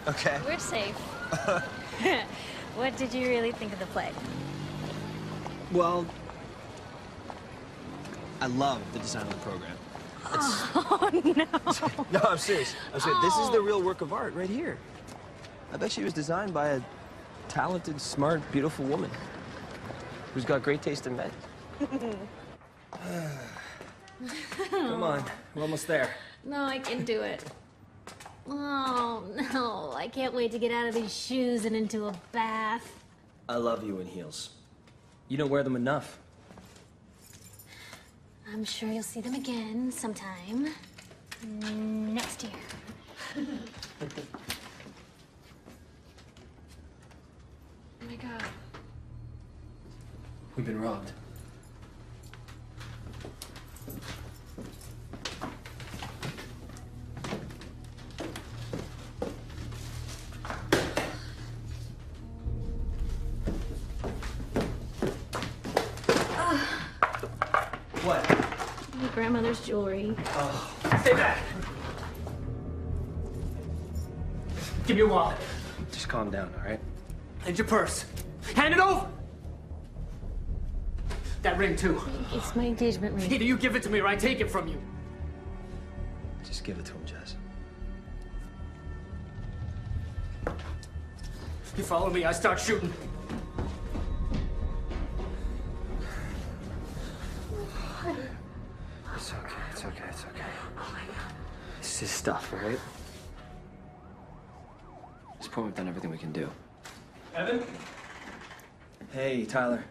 Okay. We're safe. What did you really think of the play? Well, I love the design of the program. Oh, no. No, I'm serious. I'm serious. This is the real work of art right here. I bet she was designed by a talented, smart, beautiful woman who's got great taste in men. Come on, we're almost there. No, I can't do it. Oh, no. I can't wait to get out of these shoes and into a bath. I love you in heels. You don't wear them enough. I'm sure you'll see them again sometime next year. Oh my God. We've been robbed. What? My grandmother's jewelry. Oh, stay back! Give me your wallet. Just calm down, all right? And your purse. Hand it over! That ring, too. It's my engagement ring. Either you give it to me or I take it from you. Just give it to him, Jess. You follow me, I start shooting. It's okay, it's okay, it's okay. This is stuff, all right? At this point, we've done everything we can do. Evan? Hey, Tyler.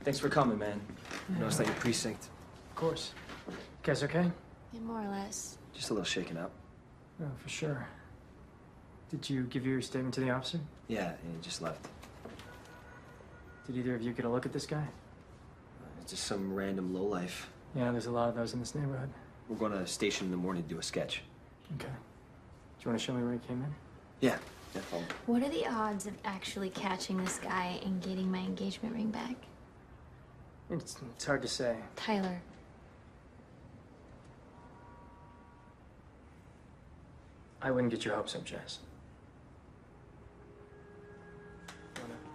Thanks for coming, man. I know it's not your precinct. Of course. You guys okay? Yeah, more or less. Just a little shaken up. Oh, for sure. Did you give your statement to the officer? Yeah, and he just left. Did either of you get a look at this guy? It's just some random lowlife. Yeah, there's a lot of those in this neighborhood. We're going to the station in the morning to do a sketch. Okay. Do you want to show me where he came in? Yeah, follow me. What are the odds of actually catching this guy and getting my engagement ring back? It's hard to say. Tyler. I wouldn't get your hopes up, Jess.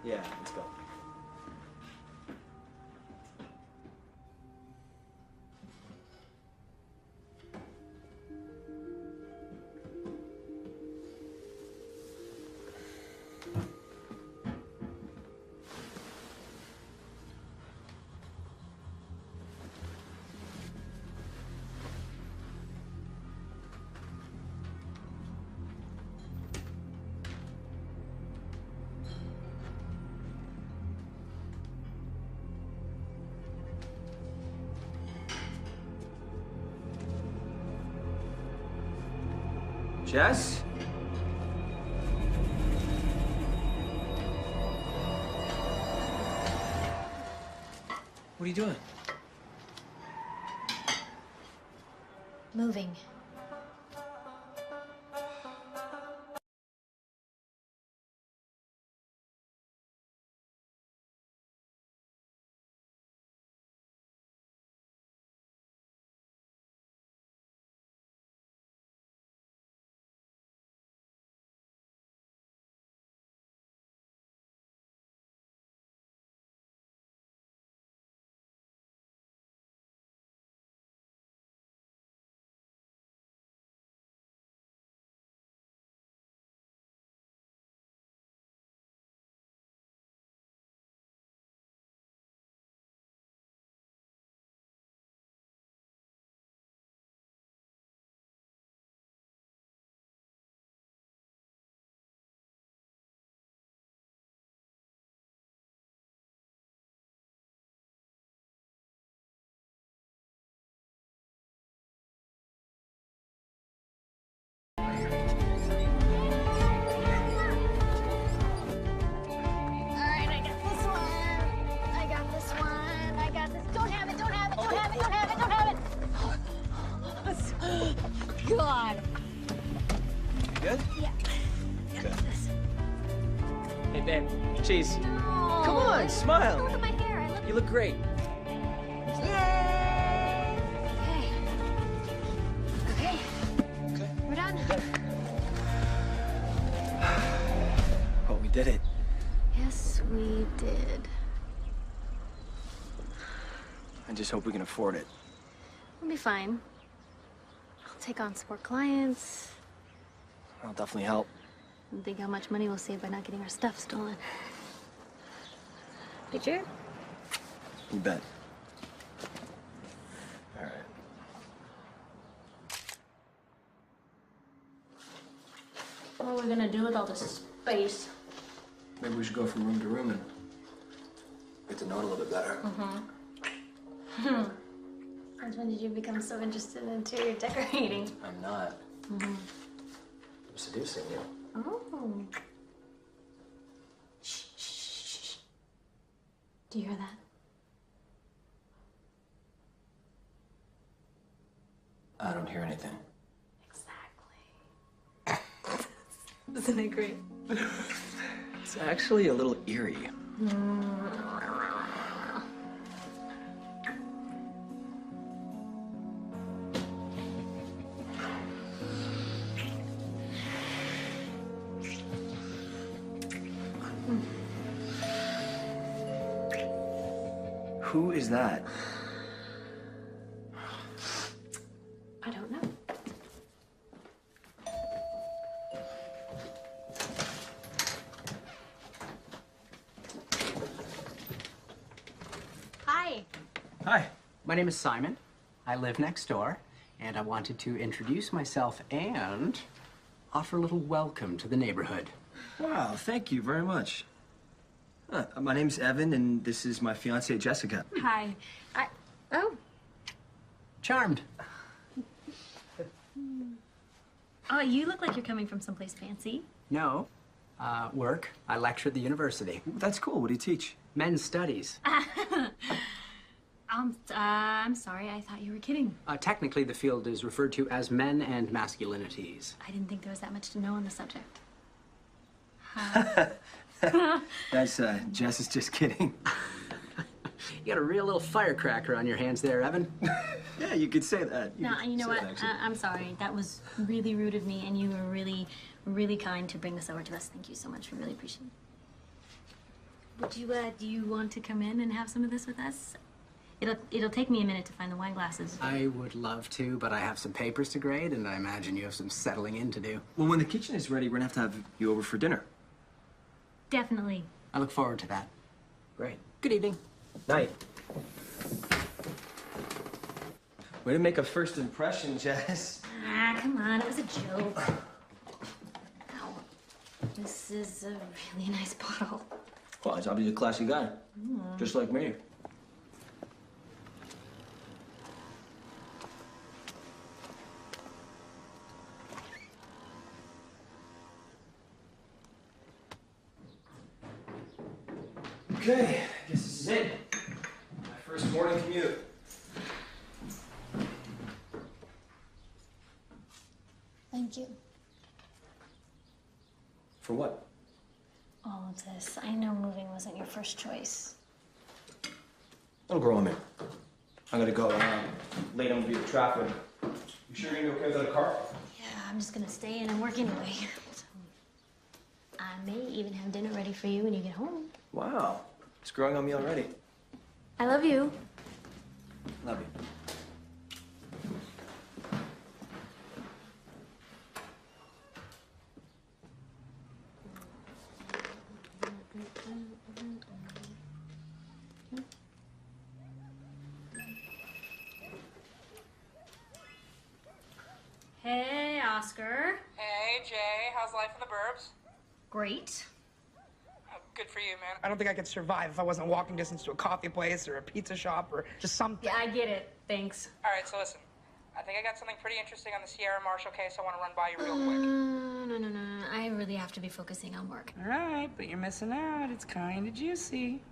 Yeah, let's go. Jess? What are you doing? Moving. God. You good? Yeah. Good. Hey, babe. Cheese. No. Come on, smile. Look at my hair. I look. You look great. Yay! Okay. Okay. We're done. did it. Yes, we did. I just hope we can afford it. We'll be fine. I'll take on some more clients. That'll definitely help. And think how much money we'll save by not getting our stuff stolen. Picture? You bet. All right. What are we gonna do with all this space? Maybe we should go from room to room and get to know it a little bit better. Since when did you become so interested in interior decorating? I'm not. I'm seducing you. Oh. Shh, shh, shh, shh. Do you hear that? I don't hear anything. Exactly. Isn't it great? It's actually a little eerie. Who is that? I don't know. Hi. Hi, my name is Simon. I live next door, and I wanted to introduce myself and offer a little welcome to the neighborhood. Wow, thank you very much. My name's Evan, and this is my fiancée, Jessica. Hi. Oh. Charmed. Oh, you look like you're coming from someplace fancy. No, work. I lecture at the university. That's cool. What do you teach? Men's studies. I'm sorry. I thought you were kidding. Technically, the field is referred to as men and masculinities. I didn't think there was that much to know on the subject. That's, Jess is just kidding. You got a real little firecracker on your hands there, Evan. Yeah, you could say that. No, you know say what? that, actually. I'm sorry. That was really rude of me, and you were really, really kind to bring this over to us. Thank you so much. We really appreciate it. Would you, do you want to come in and have some of this with us? It'll take me a minute to find the wine glasses. I would love to, but I have some papers to grade, and I imagine you have some settling in to do. Well, when the kitchen is ready, we're gonna have you over for dinner. Definitely. I look forward to that. Great. Good evening. Night. Way to make a first impression, Jess. Ah, come on. It was a joke. Ow. This is a really nice bottle. Well, he's obviously a classy guy. Just like me. Okay, I guess this is it. My first morning commute. Thank you. For what? All of this. I know moving wasn't your first choice. Don't grow on me. I'm gonna go late on the traffic. You sure you're gonna be okay without a car? Yeah, I'm just gonna stay in and work anyway. So, I may even have dinner ready for you when you get home. Wow, it's growing on me already. I love you. Love you. Hey, Oscar. Hey, Jay. How's life in the burbs? Great. Oh, good for you, man. I don't think I could survive if I wasn't walking distance to a coffee place or a pizza shop or just something. Yeah, I get it. Thanks. All right, so listen. I think I got something pretty interesting on the Sierra Marshall case I want to run by you real quick. No. I really have to be focusing on work. All right, but you're missing out. It's kind of juicy.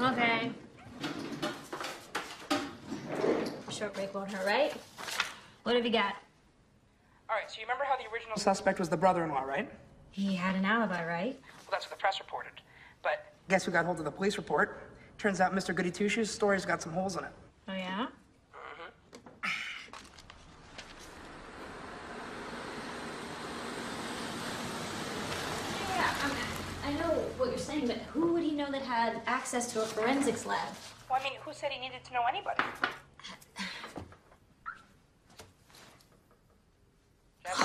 Okay. Short break won't hurt, right? What have you got? All right, so you remember how the original suspect was the brother-in-law, right? He had an alibi, right? Well, that's what the press reported. But guess who got hold of the police report? Turns out Mr. Goody Two-Shoes' story's got some holes in it. Oh, yeah? saying, but who would he know that had access to a forensics lab? Well, I mean, who said he needed to know anybody? Yes,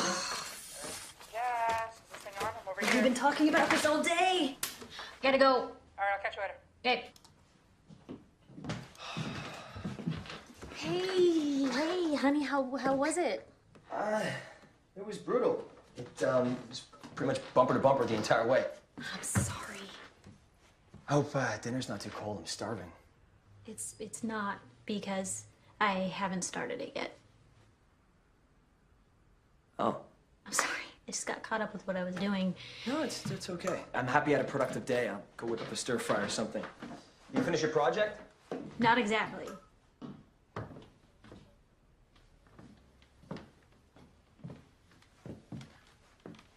is this thing on? I'm over We've here. been talking about this all day. Gotta go. All right, I'll catch you later. Okay. Hey, honey, how was it? It was brutal. It was pretty much bumper to bumper the entire way. I'm sorry. Hope dinner's not too cold. I'm starving. It's not because I haven't started it yet. Oh. I'm sorry. I just got caught up with what I was doing. No, it's okay. I'm happy I had a productive day. I'll go whip up a stir fry or something. You finish your project? Not exactly.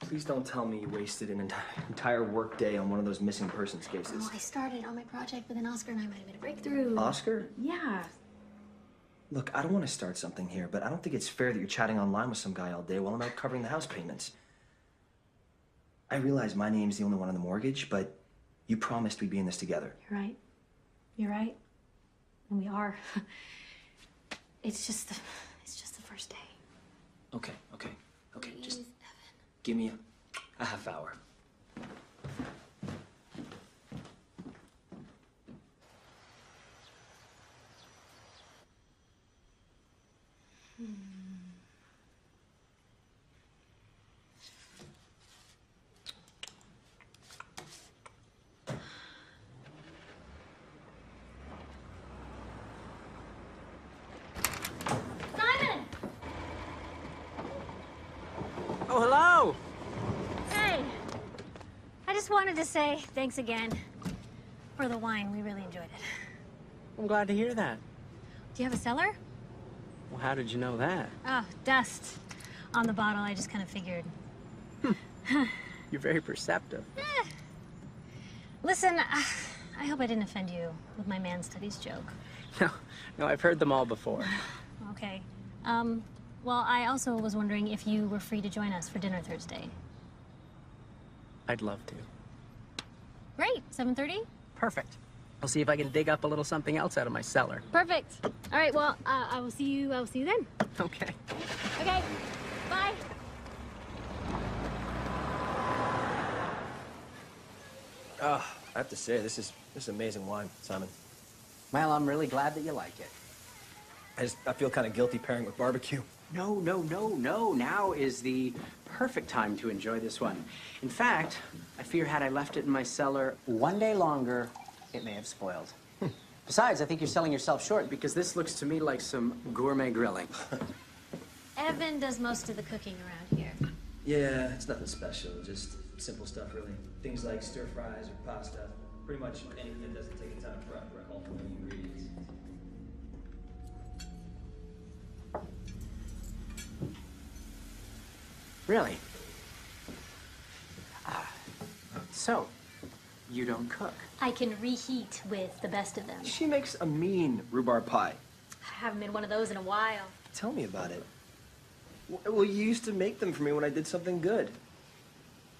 Please don't tell me you wasted an entire work day on one of those missing persons cases. Oh, I started on my project, but then Oscar and I might have made a breakthrough. Oscar? Yeah. Look, I don't want to start something here, but I don't think it's fair that you're chatting online with some guy all day while I'm out covering the house payments. I realize my name's the only one on the mortgage, but you promised we'd be in this together. You're right. You're right. And we are. It's just the first day. Okay. Please, Just Evan. give me a half hour. Simon! Oh, hello! Hey! I just wanted to say thanks again for the wine. We really enjoyed it. I'm glad to hear that. Do you have a cellar? Well, how did you know that? Oh, dust on the bottle. I just kind of figured. You're very perceptive. Listen, I hope I didn't offend you with my man studies joke. No, I've heard them all before. Okay. Well, I also was wondering if you were free to join us for dinner Thursday. I'd love to. Great. 7:30? Perfect. I'll see if I can dig up a little something else out of my cellar. Perfect. All right. Well, I will see you then. Okay. Okay. Bye. I have to say, this is amazing wine, Simon. Well, I'm really glad that you like it. I feel kind of guilty pairing with barbecue. No. Now is the perfect time to enjoy this one. In fact, I fear had I left it in my cellar one day longer, it may have spoiled. Besides, I think you're selling yourself short because this looks to me like some gourmet grilling. Evan does most of the cooking around here. Yeah, it's nothing special. Just simple stuff, really. Things like stir fries or pasta. Pretty much anything that doesn't take a ton of prep or all too many ingredients. Really? So, you don't cook? I can reheat with the best of them. She makes a mean rhubarb pie. I haven't made one of those in a while. Tell me about it. Well, you used to make them for me when I did something good.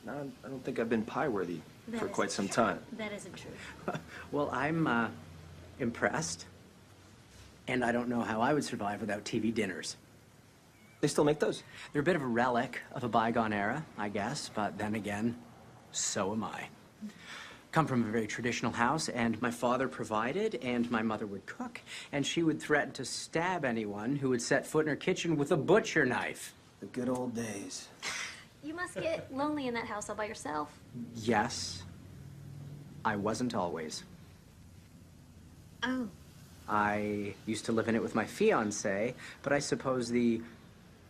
Now, I don't think I've been pie-worthy for quite some time. That isn't true. Well, I'm impressed. And I don't know how I would survive without TV dinners. They still make those? They're a bit of a relic of a bygone era, I guess, but then again, so am I. Come from a very traditional house, and my father provided, and my mother would cook, and she would threaten to stab anyone who would set foot in her kitchen with a butcher knife. The good old days. You must get lonely in that house all by yourself. Yes, I wasn't always. Oh. I used to live in it with my fiancé, but I suppose the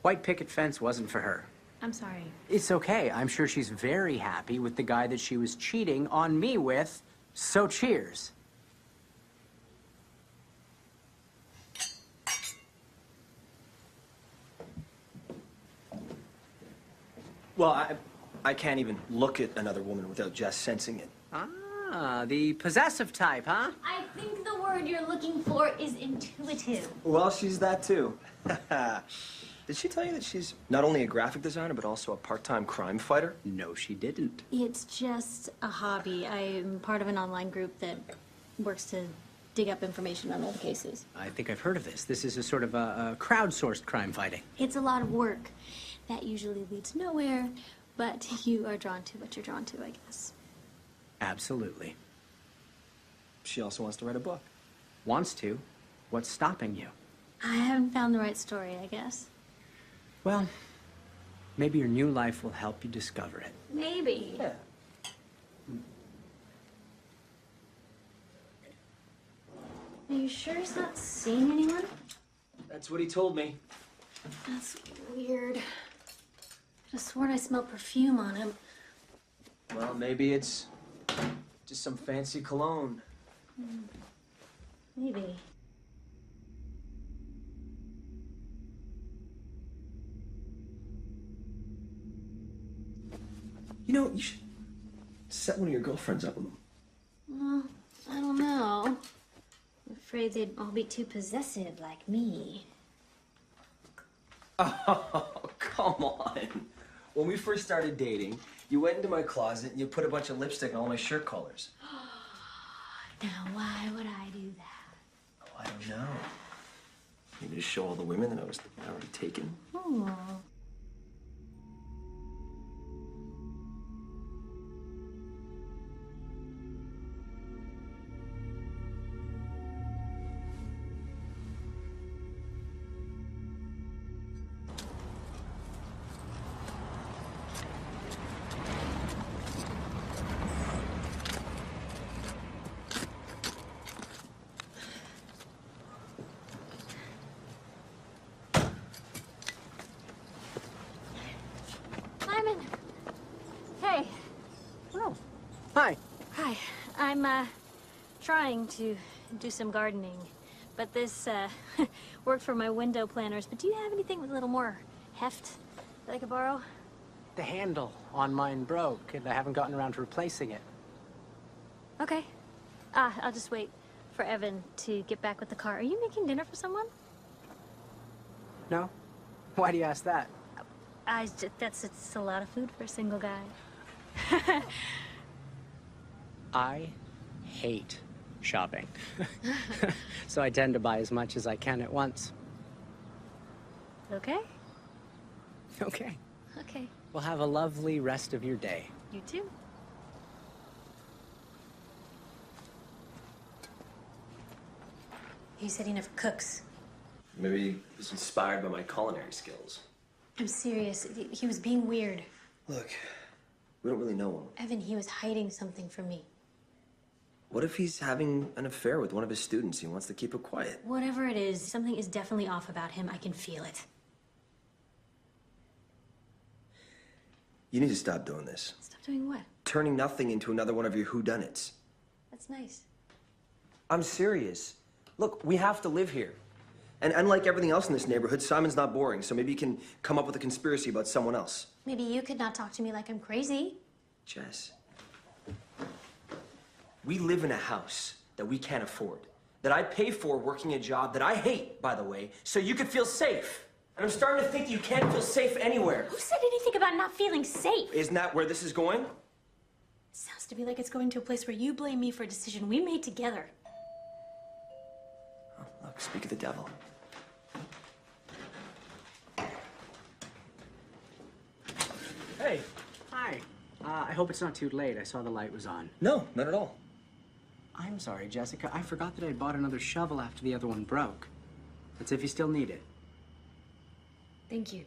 white picket fence wasn't for her. I'm sorry. It's okay. I'm sure she's very happy with the guy that she was cheating on me with, so cheers. Well, I can't even look at another woman without just sensing it. Ah, the possessive type, huh? I think the word you're looking for is intuitive. Well, she's that too. Did she tell you that she's not only a graphic designer, but also a part-time crime fighter? No, she didn't. It's just a hobby. I'm part of an online group that works to dig up information on old cases. I think I've heard of this. This is a sort of a crowdsourced crime fighting. It's a lot of work. That usually leads nowhere, but you are drawn to what you're drawn to, I guess. Absolutely. She also wants to write a book. Wants to? What's stopping you? I haven't found the right story, I guess. Well, maybe your new life will help you discover it. Maybe. Yeah. Are you sure he's not seeing anyone? That's what he told me. That's weird. I just sworn I smelled perfume on him. Well, maybe it's just some fancy cologne. Maybe. You know, you should set one of your girlfriends up with him. Well, I don't know. I'm afraid they'd all be too possessive like me. Oh, come on. When we first started dating, you went into my closet and you put a bunch of lipstick on all my shirt collars. Now, why would I do that? Oh, I don't know. Maybe to show all the women that I was already taken. Oh. Lyman! Hey. Oh, hi. Hi. I'm, trying to do some gardening. But this, worked for my window planters. But do you have anything with a little more heft that I could borrow? The handle on mine broke, and I haven't gotten around to replacing it. Okay. I'll just wait for Evan to get back with the car. Are you making dinner for someone? No? Why do you ask that? It's a lot of food for a single guy. I hate shopping. So I tend to buy as much as I can at once. Okay? Okay. Okay. Well, have a lovely rest of your day. You too. He said he never cooks. Maybe he was inspired by my culinary skills. I'm serious. He was being weird. Look, we don't really know him. Evan, he was hiding something from me. What if he's having an affair with one of his students? He wants to keep it quiet. Whatever it is, something is definitely off about him. I can feel it. You need to stop doing this. Stop doing what? Turning nothing into another one of your whodunits. That's nice. I'm serious. Look, we have to live here. And unlike everything else in this neighborhood, Simon's not boring, so maybe you can come up with a conspiracy about someone else. Maybe you could not talk to me like I'm crazy. Jess, we live in a house that we can't afford, that I pay for working a job that I hate, by the way, so you could feel safe. And I'm starting to think that you can't feel safe anywhere. Who said anything about not feeling safe? Isn't that where this is going? It sounds to me like it's going to a place where you blame me for a decision we made together. Oh, look, speak of the devil. Hey. Hi. I hope it's not too late. I saw the light was on. No, not at all. I'm sorry, Jessica. I forgot that I bought another shovel after the other one broke. That's if you still need it. Thank you.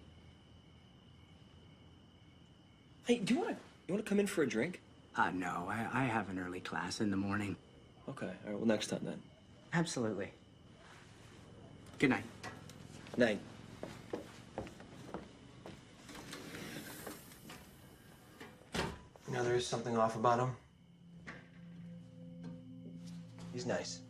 Hey, do you want to come in for a drink? No. I have an early class in the morning. Okay, all right, well, next time then. Absolutely. Good night. Night. You know, there is something off about him. He's nice.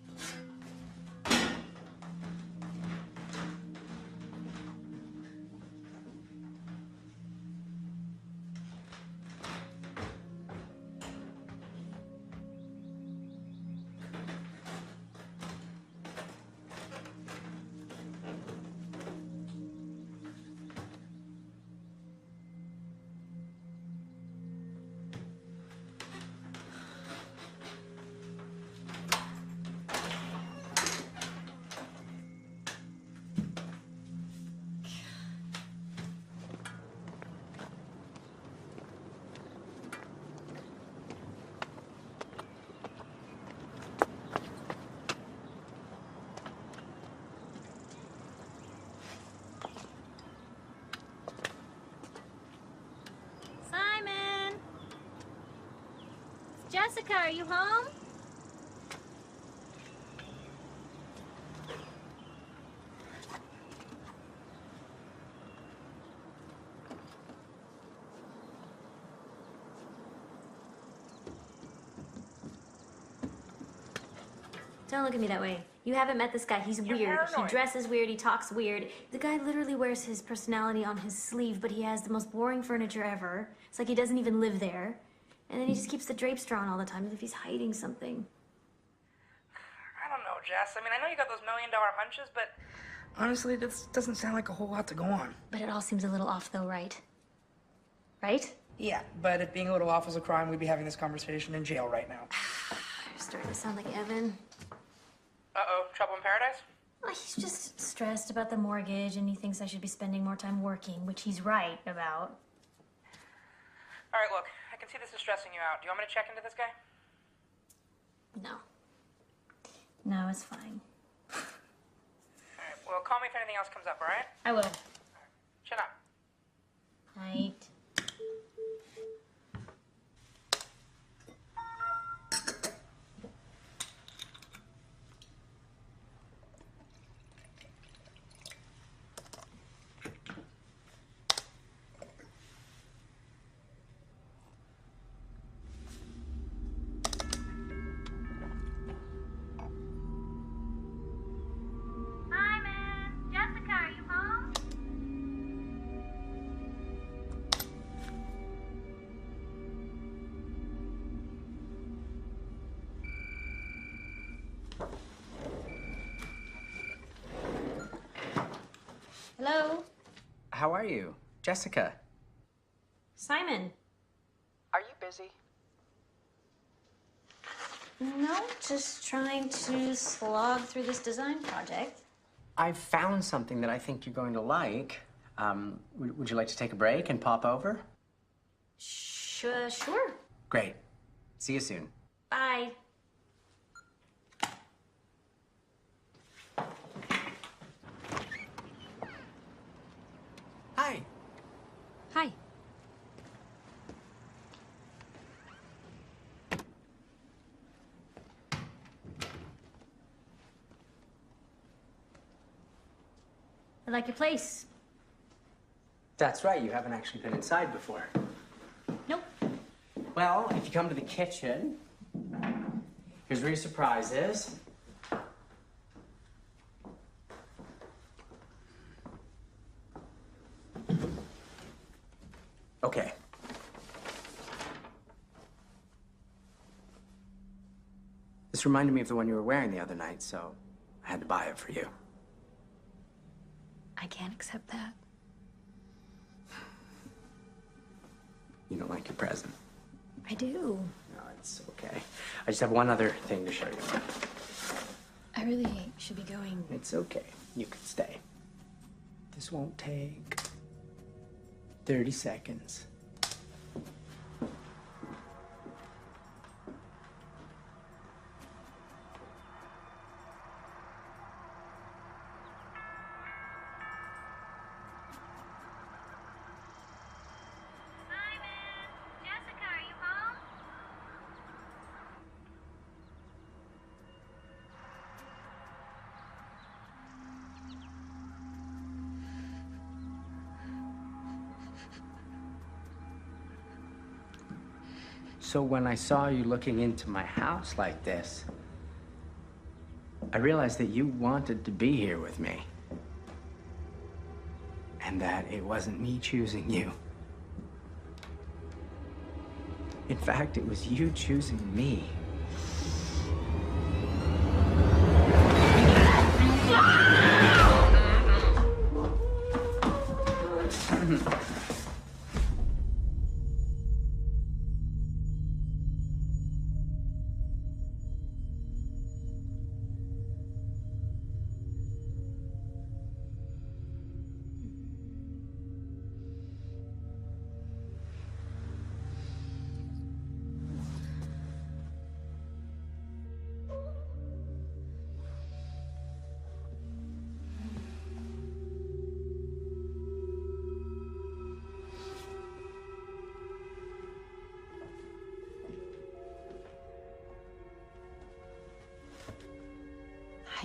Jessica, are you home? Don't look at me that way. You haven't met this guy. He's weird. He paranoid. dresses weird. He talks weird. The guy literally wears his personality on his sleeve, but he has the most boring furniture ever. It's like he doesn't even live there. And then he just keeps the drapes drawn all the time as if he's hiding something. I don't know, Jess. I mean, I know you got those $1 million hunches, but honestly, this doesn't sound like a whole lot to go on. But it all seems a little off, though, right? Right? Yeah, but if being a little off was a crime, we'd be having this conversation in jail right now. You're starting to sound like Evan. Uh-oh, trouble in paradise? Oh, he's just stressed about the mortgage, and he thinks I should be spending more time working, which he's right about. All right, look, I can see this is stressing you out. Do you want me to check into this guy? No. No, it's fine. All right, well, call me if anything else comes up, all right? I will. Chin up. Night. Simon! Jessica, are you home? Hello? How are you? Jessica. Simon? Are you busy? No, just trying to slog through this design project. I found something that I think you're going to like. Would you like to take a break and pop over? Sure. Great. See you soon. Bye. Hi. Hi. I like your place. That's right, you haven't actually been inside before. Nope. Well, if you come to the kitchen, here's where your surprise is. Okay. This reminded me of the one you were wearing the other night, so I had to buy it for you. I can't accept that. You don't like your present? I do. No, it's okay. I just have one other thing to show you. I really should be going. It's okay. You can stay. This won't take 30 seconds. Jessica, are you home? So when I saw you looking into my house like this, I realized that you wanted to be here with me. And that it wasn't me choosing you. In fact, it was you choosing me.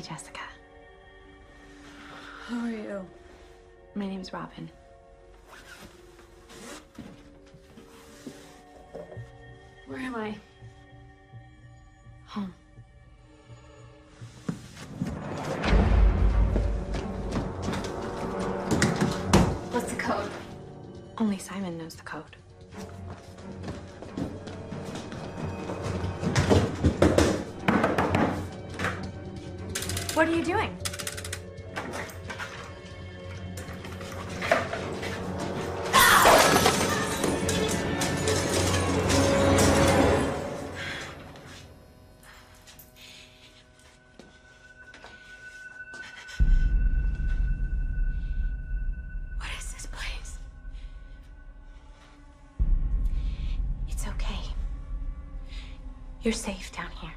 Jessica. How are you? My name's Robin. Where am I? Home. What's the code? Only Simon knows the code. What are you doing? What is this place? It's okay. You're safe down here.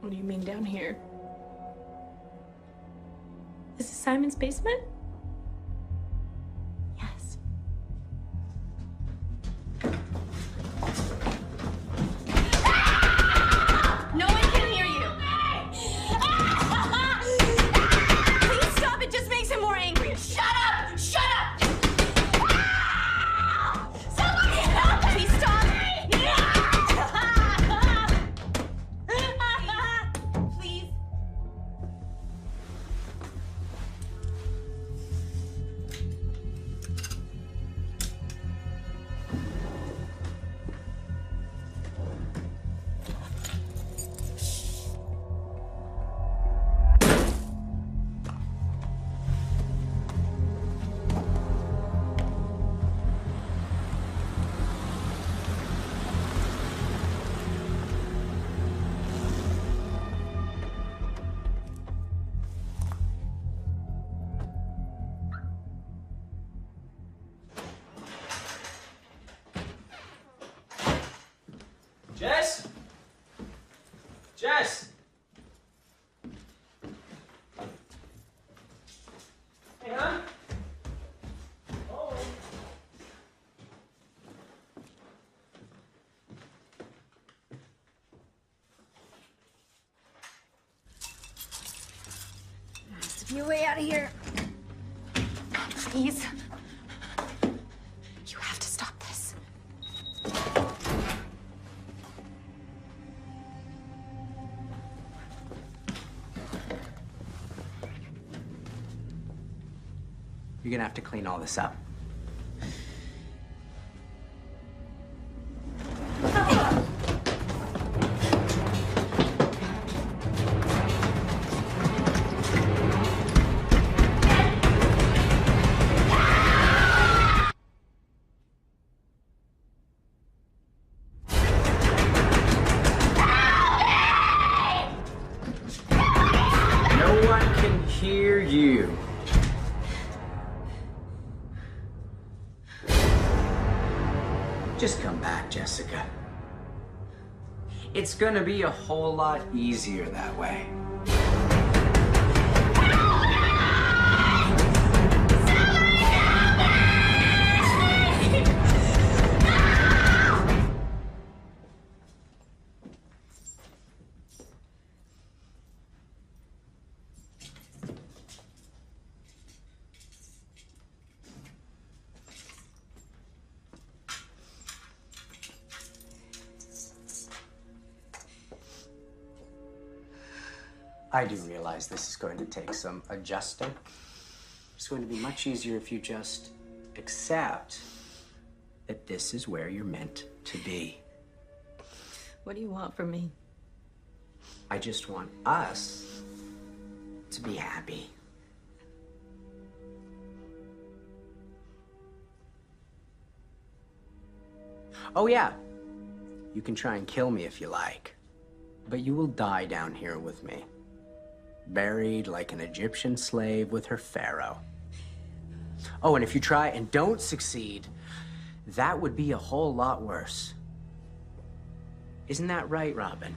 What do you mean down here? Is this Simon's basement? Yes. No one can hear you! Please stop, it just makes him more angry. Shut up! Shut up! Somebody help! Please stop! Please. Jess? Jess? Hey, hon? Oh. Has to be a way out of here. Please. You have to stop this. You're gonna have to clean all this up. No one can hear you. Just come back, Jessica. It's gonna be a whole lot easier that way. I do realize this is going to take some adjusting. It's going to be much easier if you just accept that this is where you're meant to be. What do you want from me? I just want us to be happy. Oh yeah, you can try and kill me if you like, but you will die down here with me. Buried like an Egyptian slave with her pharaoh. Oh, and if you try and don't succeed, that would be a whole lot worse. Isn't that right, Robin?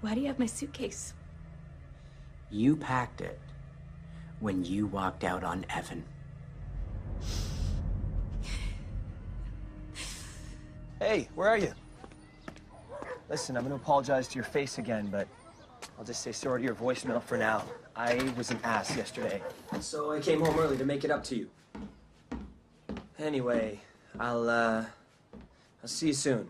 Why do you have my suitcase? You packed it when you walked out on Evan. Hey, where are you? Listen, I'm gonna apologize to your face again, but I'll just say sorry to your voicemail for now. I was an ass yesterday, so I came home early to make it up to you. Anyway, I'll see you soon.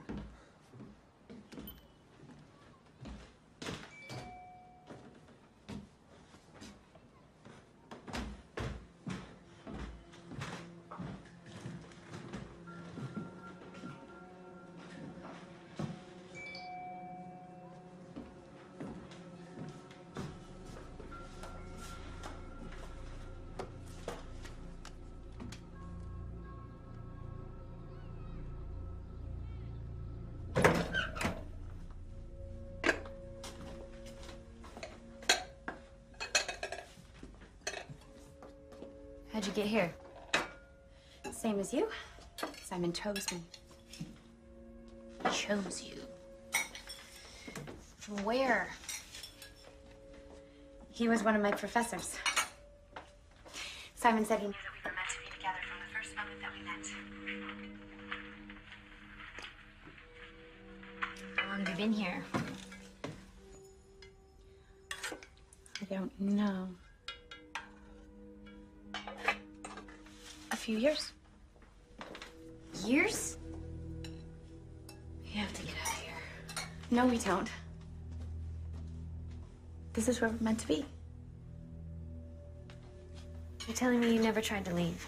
How'd you get here? Same as you. Simon chose me. Chose you. From where? He was one of my professors. Simon said he knew that we were meant to be together from the first moment that we met. How long have you been here? I don't know. A few years. Years? We have to get out of here. No, we don't. This is where we're meant to be. You're telling me you never tried to leave?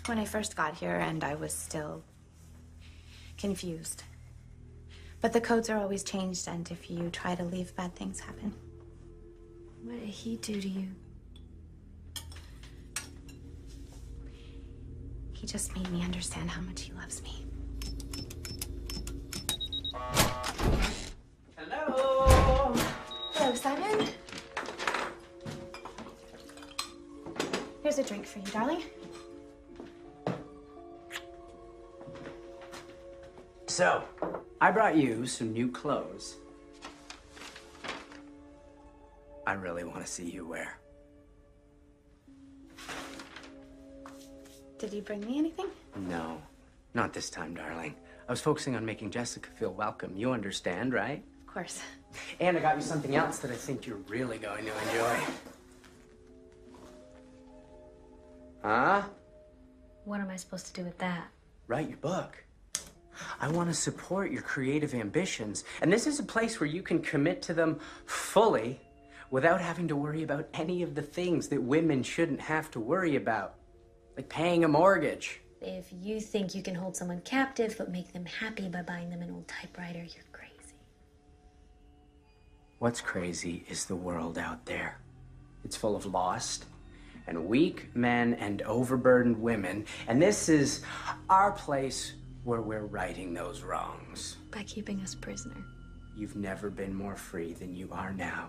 When I first got here, and I was still confused. But the codes are always changed, and if you try to leave, bad things happen. What did he do to you? He just made me understand how much he loves me. Hello? Hello, Simon. Here's a drink for you, darling. So, I brought you some new clothes. I really want to see you wear. Did you bring me anything? No, not this time, darling. I was focusing on making Jessica feel welcome. You understand, right? Of course. And I got you something else that I think you're really going to enjoy. Huh? What am I supposed to do with that? Write your book. I want to support your creative ambitions, and this is a place where you can commit to them fully without having to worry about any of the things that women shouldn't have to worry about, like paying a mortgage. If you think you can hold someone captive but make them happy by buying them an old typewriter, you're crazy. What's crazy is the world out there. It's full of lost and weak men and overburdened women, and this is our place where we're righting those wrongs. By keeping us prisoner. You've never been more free than you are now.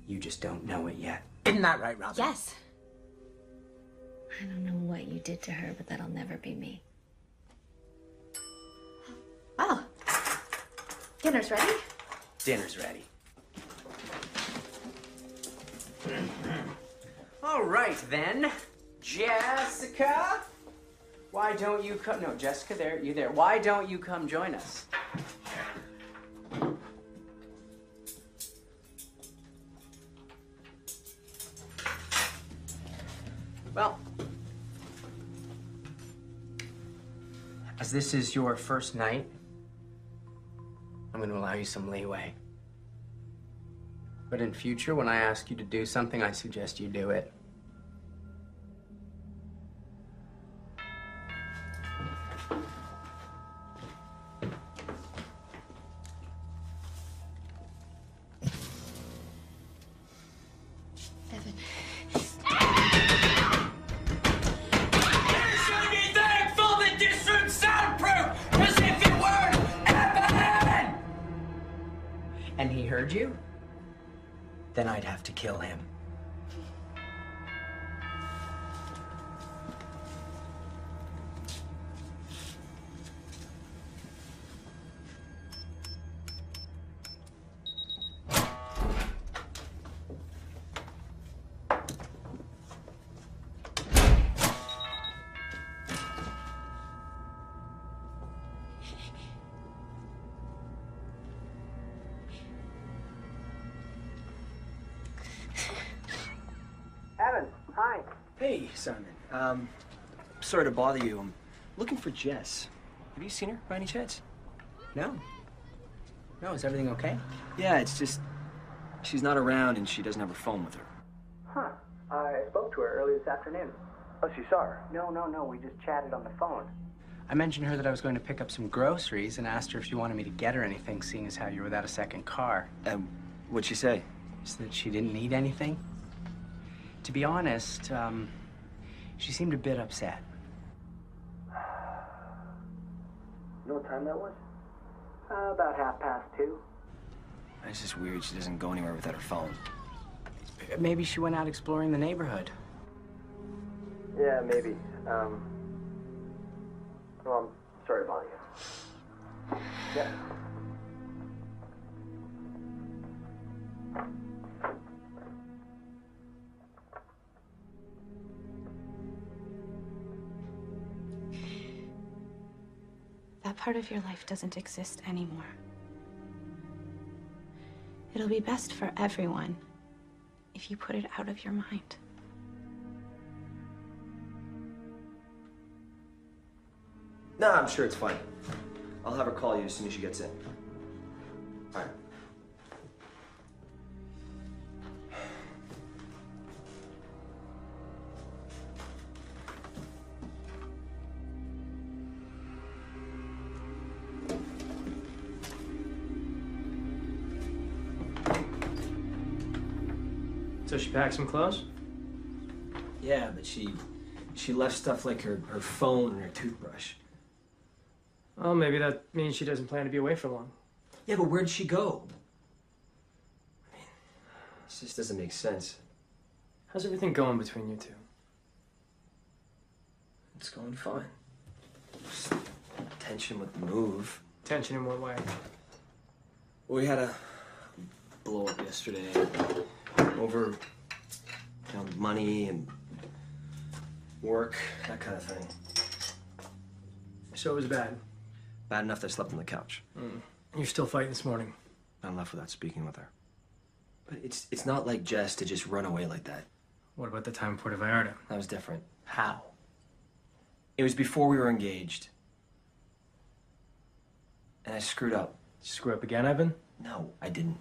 You just don't know it yet. Isn't that right, Robin? Yes. I don't know what you did to her, but that'll never be me. Well, dinner's ready. Dinner's ready. All right, then. Jessica? Why don't you come? No, Jessica, there, you there. Why don't you come join us? Well, as this is your first night, I'm going to allow you some leeway. But in future, when I ask you to do something, I suggest you do it. Evan. And he heard you, then I'd have to kill him. Hey, Simon. Sorry to bother you. I'm looking for Jess. Have you seen her by any chance? No. No, is everything okay? Yeah, it's just she's not around and she doesn't have her phone with her. Huh. I spoke to her earlier this afternoon. Oh, she saw her? No, we just chatted on the phone. I mentioned to her that I was going to pick up some groceries and asked her if she wanted me to get her anything, seeing as how you're without a second car. What'd she say? Just that she didn't need anything. To be honest, she seemed a bit upset. You know what time that was? About 2:30. It's just weird she doesn't go anywhere without her phone. Maybe she went out exploring the neighborhood. Yeah, maybe. Well, I'm sorry to bother you. Yeah. That part of your life doesn't exist anymore. It'll be best for everyone if you put it out of your mind. No, I'm sure it's fine. I'll have her call you as soon as she gets in. All right. So she packed some clothes? Yeah, but she left stuff like her phone and her toothbrush. Well, maybe that means she doesn't plan to be away for long. Yeah, but where'd she go? I mean, this just doesn't make sense. How's everything going between you two? It's going fine. Just tension with the move. Tension in what way? We had a blow up yesterday over, money and work, that kind of thing. So it was bad. Bad enough that I slept on the couch. You're still fighting this morning. I left without speaking with her. But it's not like Jess to just run away like that. What about the time in Puerto Vallarta? That was different. How? It was before we were engaged. And I screwed up. Screw up again, Evan? No, I didn't.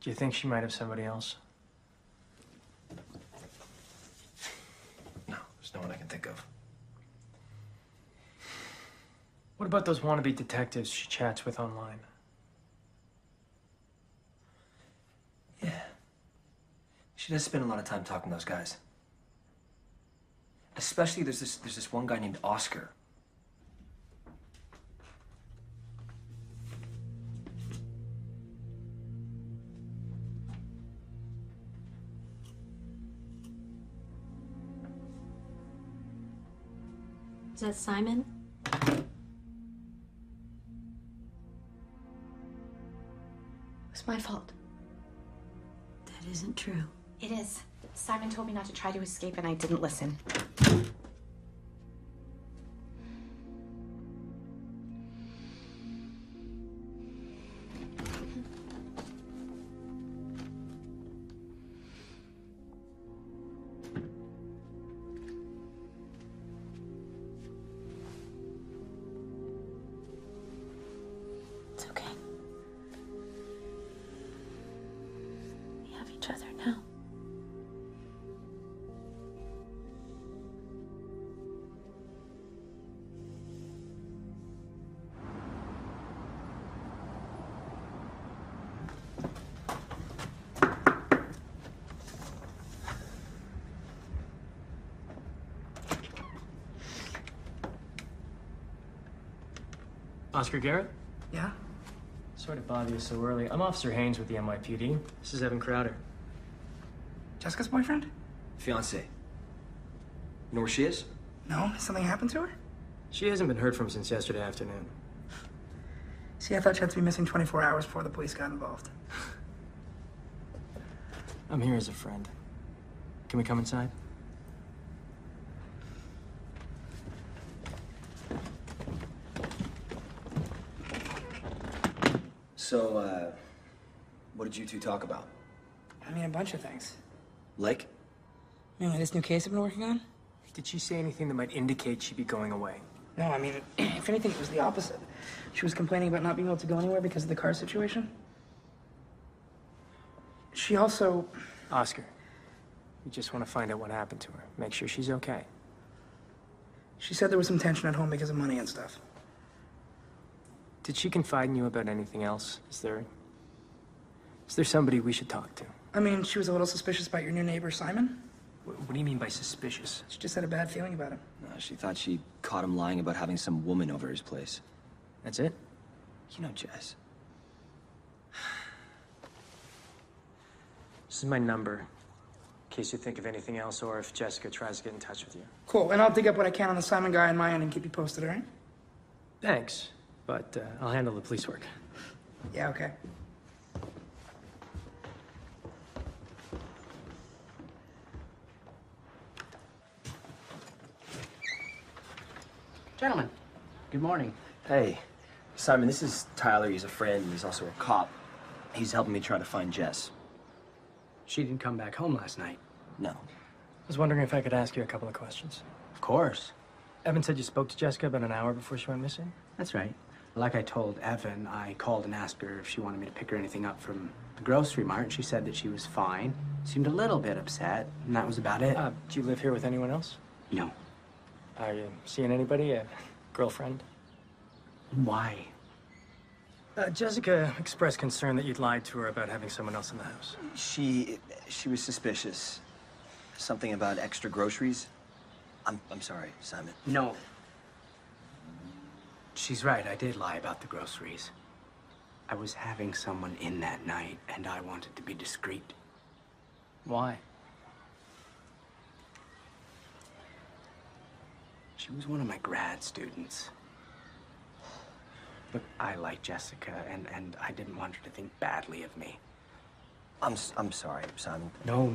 Do you think she might have somebody else? No, there's no one I can think of. What about those wannabe detectives she chats with online? Yeah. She does spend a lot of time talking to those guys. Especially there's this one guy named Oscar. Is that Simon? It was my fault. That isn't true. It is. Simon told me not to try to escape and I didn't listen. It's okay. We have each other now. Oscar Garrett? Yeah? Sorry to bother you so early. I'm Officer Haynes with the NYPD. This is Evan Crowder. Jessica's boyfriend? Fiance. You know where she is? No? Has something happened to her? She hasn't been heard from since yesterday afternoon. See, I thought she had to be missing 24 hours before the police got involved. I'm here as a friend. Can we come inside? So, what did you two talk about? I mean, a bunch of things. Like? Mainly this new case I've been working on? Did she say anything that might indicate she'd be going away? No, I mean, if anything, it was the opposite. She was complaining about not being able to go anywhere because of the car situation. She also... Oscar, we just want to find out what happened to her. Make sure she's okay. She said there was some tension at home because of money and stuff. Did she confide in you about anything else? Is there somebody we should talk to? I mean, she was a little suspicious about your new neighbor, Simon. What do you mean by suspicious? She just had a bad feeling about him. She thought she caught him lying about having some woman over his place. That's it? You know Jess. This is my number, in case you think of anything else or if Jessica tries to get in touch with you. Cool, and I'll dig up what I can on the Simon guy on my end and keep you posted, all right? Thanks, but I'll handle the police work. Yeah, okay. Gentlemen, good morning. Hey, Simon, this is Tyler. He's a friend, and he's also a cop. He's helping me try to find Jess. She didn't come back home last night. No. I was wondering if I could ask you a couple of questions. Of course. Evan said you spoke to Jessica about an hour before she went missing? That's right. Like I told Evan, I called and asked her if she wanted me to pick her anything up from the grocery mart, and she said that she was fine. Seemed a little bit upset, and that was about it. Do you live here with anyone else? No. Are you seeing anybody? A girlfriend? Why? Jessica expressed concern that you'd lied to her about having someone else in the house. She was suspicious. Something about extra groceries. I'm sorry, Simon. No. She's right, I did lie about the groceries. I was having someone in that night, and I wanted to be discreet. Why? She was one of my grad students. Look, I like Jessica, and I didn't want her to think badly of me. I'm sorry, Simon. No.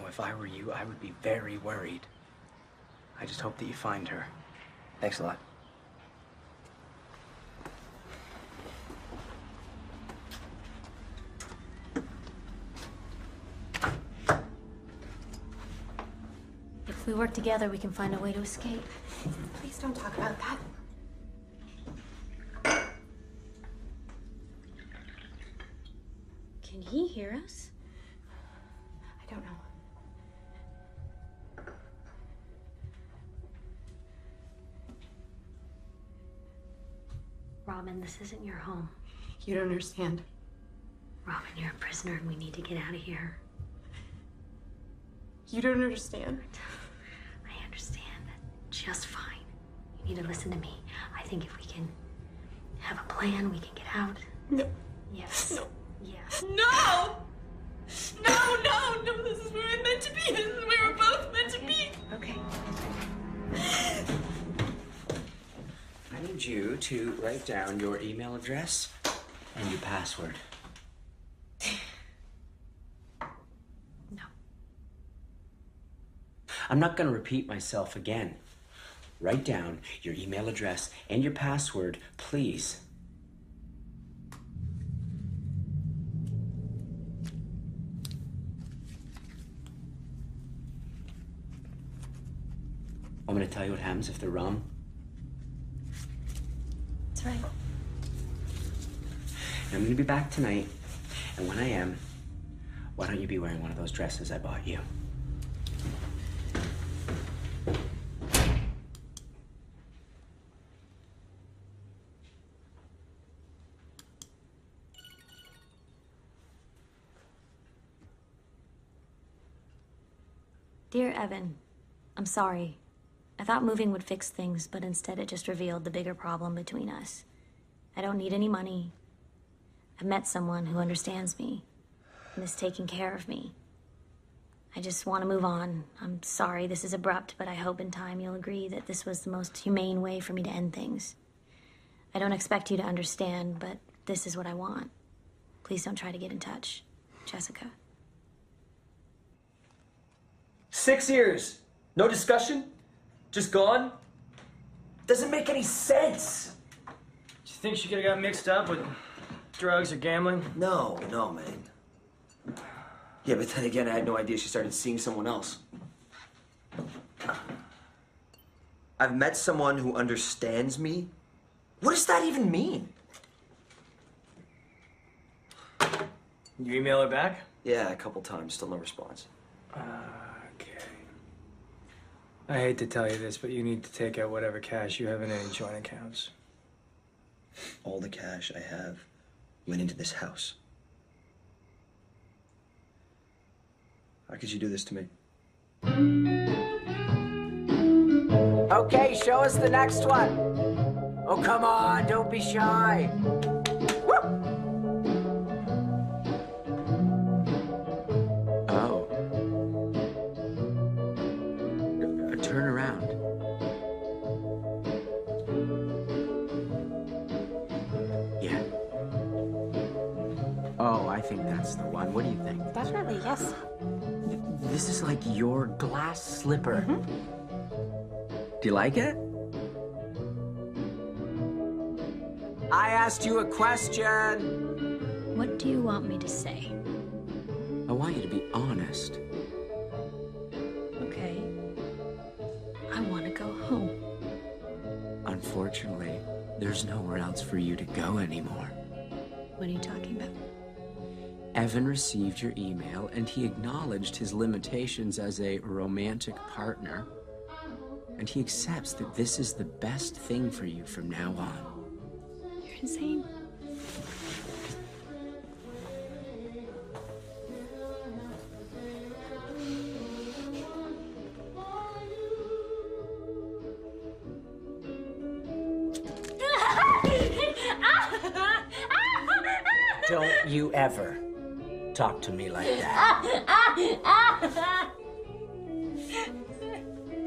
If I were you, I would be very worried. I just hope that you find her. Thanks a lot. If we work together, we can find a way to escape. Please don't talk about that. Can he hear us? I don't know. Robin, this isn't your home. You don't understand. Robin, you're a prisoner and we need to get out of here. You don't understand. I understand just fine. You need to listen to me. I think if we can have a plan, we can get out. No. Yes. No. Yes. No! No, this is where I'm meant to be. This is where we're both meant to be. Okay. I need you to write down your email address and your password. No. I'm not going to repeat myself again. Write down your email address and your password, please. Want me to tell you what happens if they're wrong? That's right. I'm going to be back tonight, and when I am, why don't you be wearing one of those dresses I bought you? Dear Evan, I'm sorry. I thought moving would fix things, but instead it just revealed the bigger problem between us. I don't need any money. I've met someone who understands me and is taking care of me. I just want to move on. I'm sorry this is abrupt, but I hope in time you'll agree that this was the most humane way for me to end things. I don't expect you to understand, but this is what I want. Please don't try to get in touch. Jessica. 6 years. No discussion? Just gone? Doesn't make any sense. Do you think she could have got mixed up with drugs or gambling? No, man. Yeah, but then again, I had no idea she started seeing someone else. I've met someone who understands me. What does that even mean? You email her back? Yeah, a couple times, still no response. Okay. I hate to tell you this, but you need to take out whatever cash you have in any joint accounts. All the cash I have went into this house. How could you do this to me? Okay, show us the next one. Oh, come on, don't be shy. Oh. Turn around. Yeah. Oh, I think that's the one. What do you think? Definitely, yes. This is like your glass slipper. Do you like it? I asked you a question. What do you want me to say? I want you to be honest. Okay. I want to go home. Unfortunately, there's nowhere else for you to go anymore. What are you talking about? Evan received your email and he acknowledged his limitations as a romantic partner. And he accepts that this is the best thing for you from now on. You're insane. Don't you ever talk to me like that.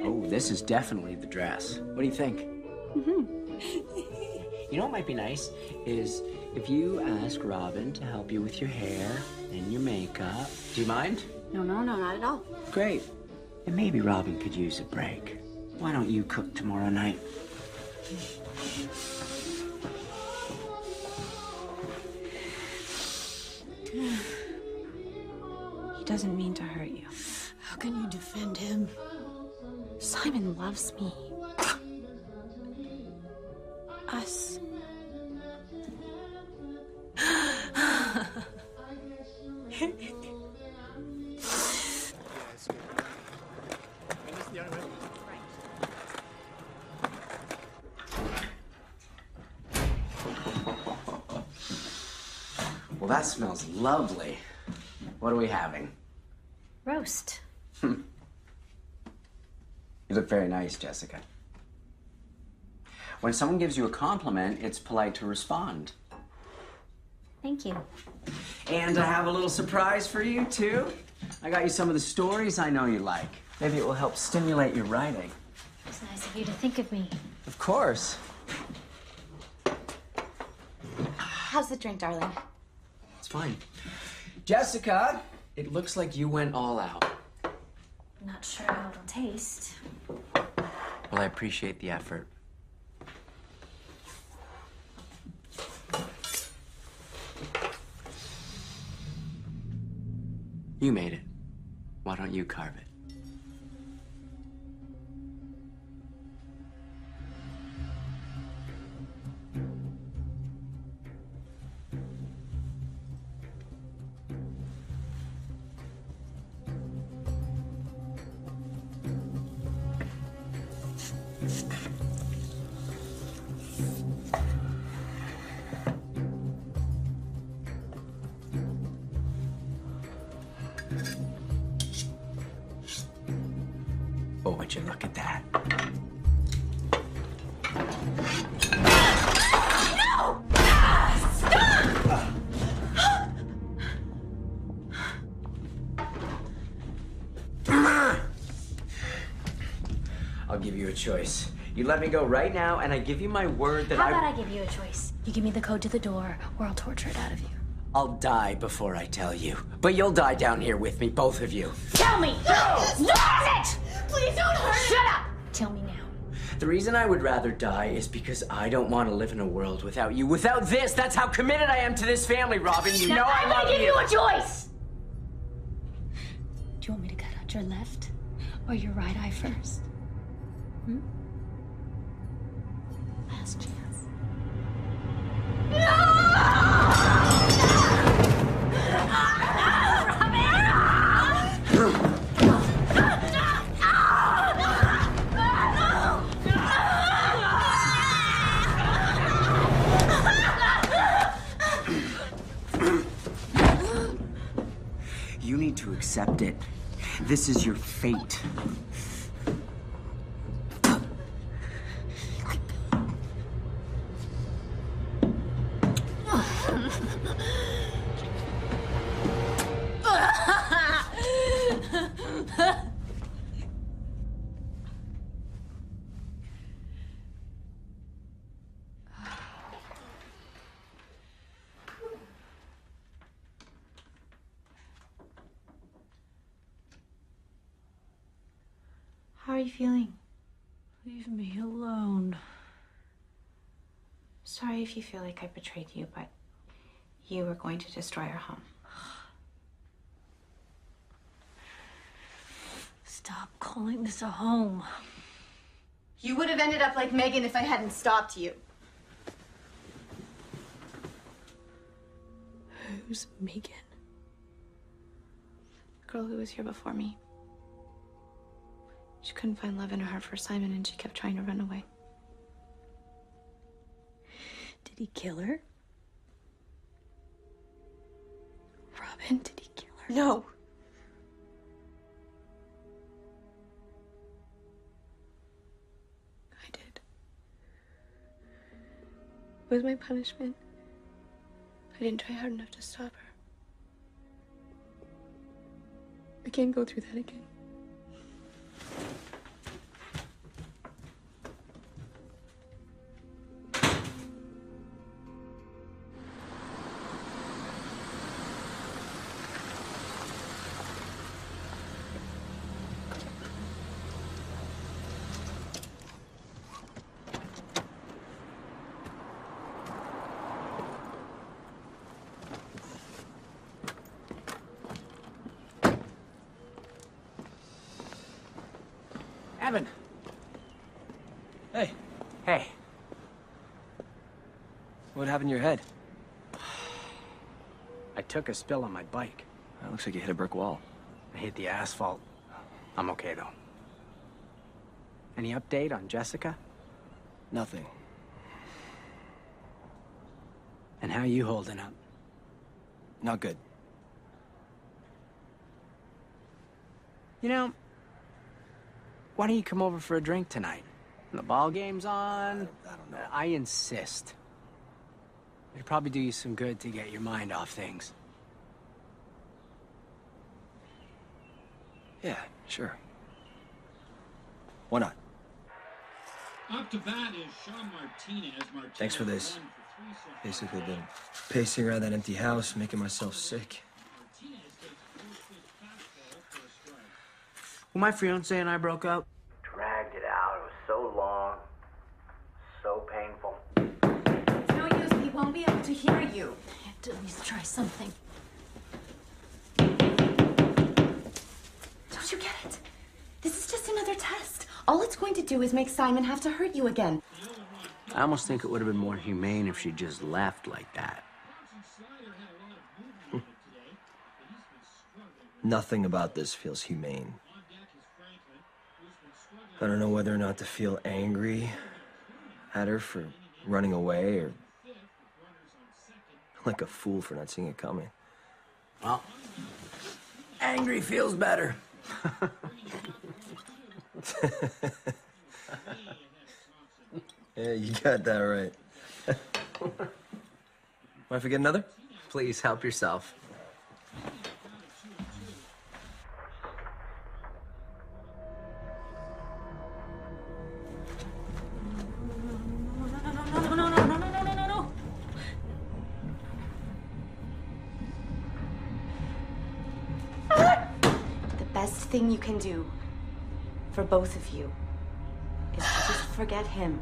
Oh, this is definitely the dress. What do you think? You know what might be nice is if you ask Robin to help you with your hair and your makeup. Do you mind? No, not at all. Great. And maybe Robin could use a break. Why don't you cook tomorrow night? He doesn't mean to hurt you. How can you defend him? Simon loves me. Us. Well, that smells lovely. What are we having? Roast. You look very nice, Jessica. When someone gives you a compliment, it's polite to respond. Thank you. And I have a little surprise for you, too. I got you some of the stories I know you like. Maybe it will help stimulate your writing. It's nice of you to think of me. Of course. How's the drink, darling? It's fine. Jessica, it looks like you went all out. I'm not sure how it'll taste. Well, I appreciate the effort. You made it. Why don't you carve it? Oh, would you look at that? I'll give you a choice. You let me go right now, and I give you my word that How about I give you a choice? You give me the code to the door, or I'll torture it out of you. I'll die before I tell you. But you'll die down here with me, both of you. Tell me! No! Stop it! Please don't hurt me! Shut up! Tell me now. The reason I would rather die is because I don't want to live in a world without you. Without this, that's how committed I am to this family, Robin. You know I I'm love gonna give you. you a choice! Do you want me to cut out your left or your right eye first? last chance. You need to accept it. This is your fate. How are you feeling? Leave me alone. Sorry if you feel like I betrayed you, but you were going to destroy our home. Stop calling this a home. You would have ended up like Megan if I hadn't stopped you. Who's Megan? The girl who was here before me. She couldn't find love in her heart for Simon, and she kept trying to run away. Did he kill her? Robin, did he kill her? No. I did. It was my punishment. I didn't try hard enough to stop her. I can't go through that again. Evan. Hey, Hey. what happened to your head? I took a spill on my bike. It looks like you hit a brick wall. I hit the asphalt. I'm okay, though. Any update on Jessica? Nothing. And how you holding up? Not good. You know, why don't you come over for a drink tonight? The ball game's on. I don't know. I insist. It'd probably do you some good to get your mind off things. Yeah, sure. Why not? Up to bat is Sean Martinez. Thanks for this. Basically been pacing around that empty house, making myself sick. Well, my fiance and I broke up. Dragged it out. It was so long, so painful. It's no use. He won't be able to hear you. I have to at least try something. Don't you get it? This is just another test. All it's going to do is make Simon have to hurt you again. I almost think it would have been more humane if she just left like that. Nothing about this feels humane. I don't know whether or not to feel angry at her for running away or like a fool for not seeing it coming. Well, angry feels better. Yeah, you got that right. Mind if I get another? Please help yourself. No. The best thing you can do for both of you is to just forget him.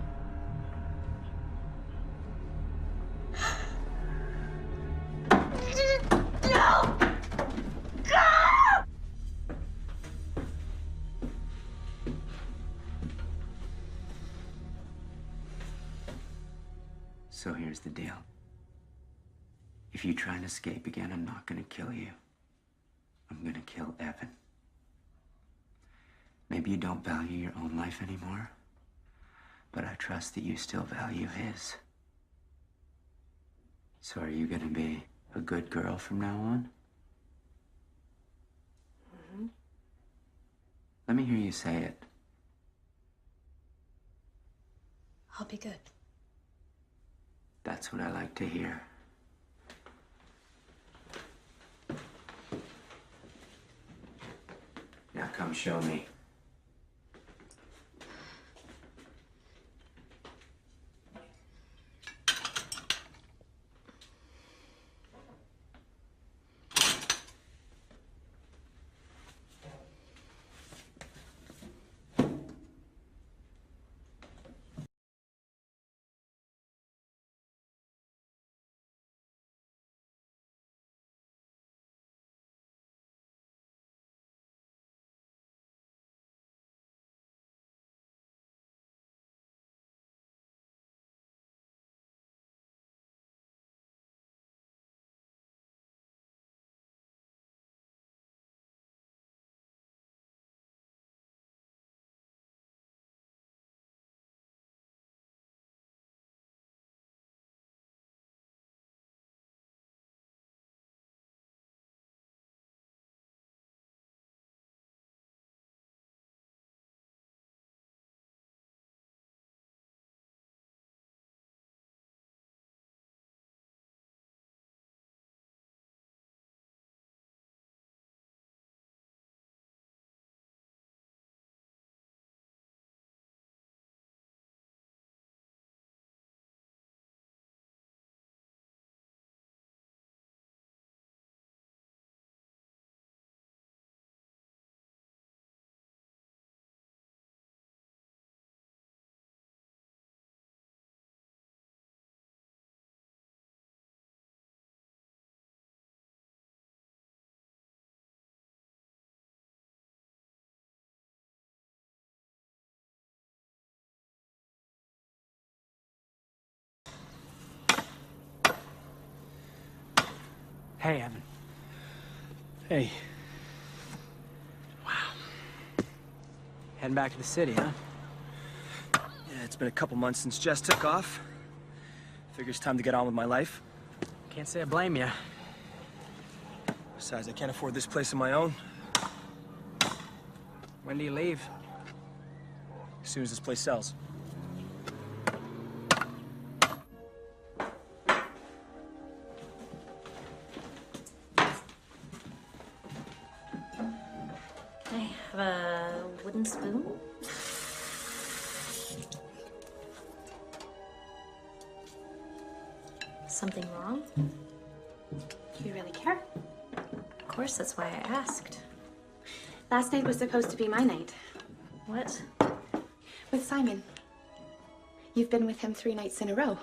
here's the deal. If you try and escape again, I'm not gonna kill you. I'm gonna kill Evan. Maybe you don't value your own life anymore, but I trust that you still value his. So are you gonna be a good girl from now on? Mm-hmm. Let me hear you say it. I'll be good. That's what I like to hear. Now come show me. Hey, Evan. Hey, Heading back to the city, huh? Yeah, it's been a couple months since Jess took off. Figure it's time to get on with my life. Can't say I blame you. Besides, I can't afford this place on my own. When do you leave? As soon as this place sells. Can I have a wooden spoon? Something wrong? Do you really care? Of course, that's why I asked. Last night was supposed to be my night. What? With Simon. You've been with him 3 nights in a row.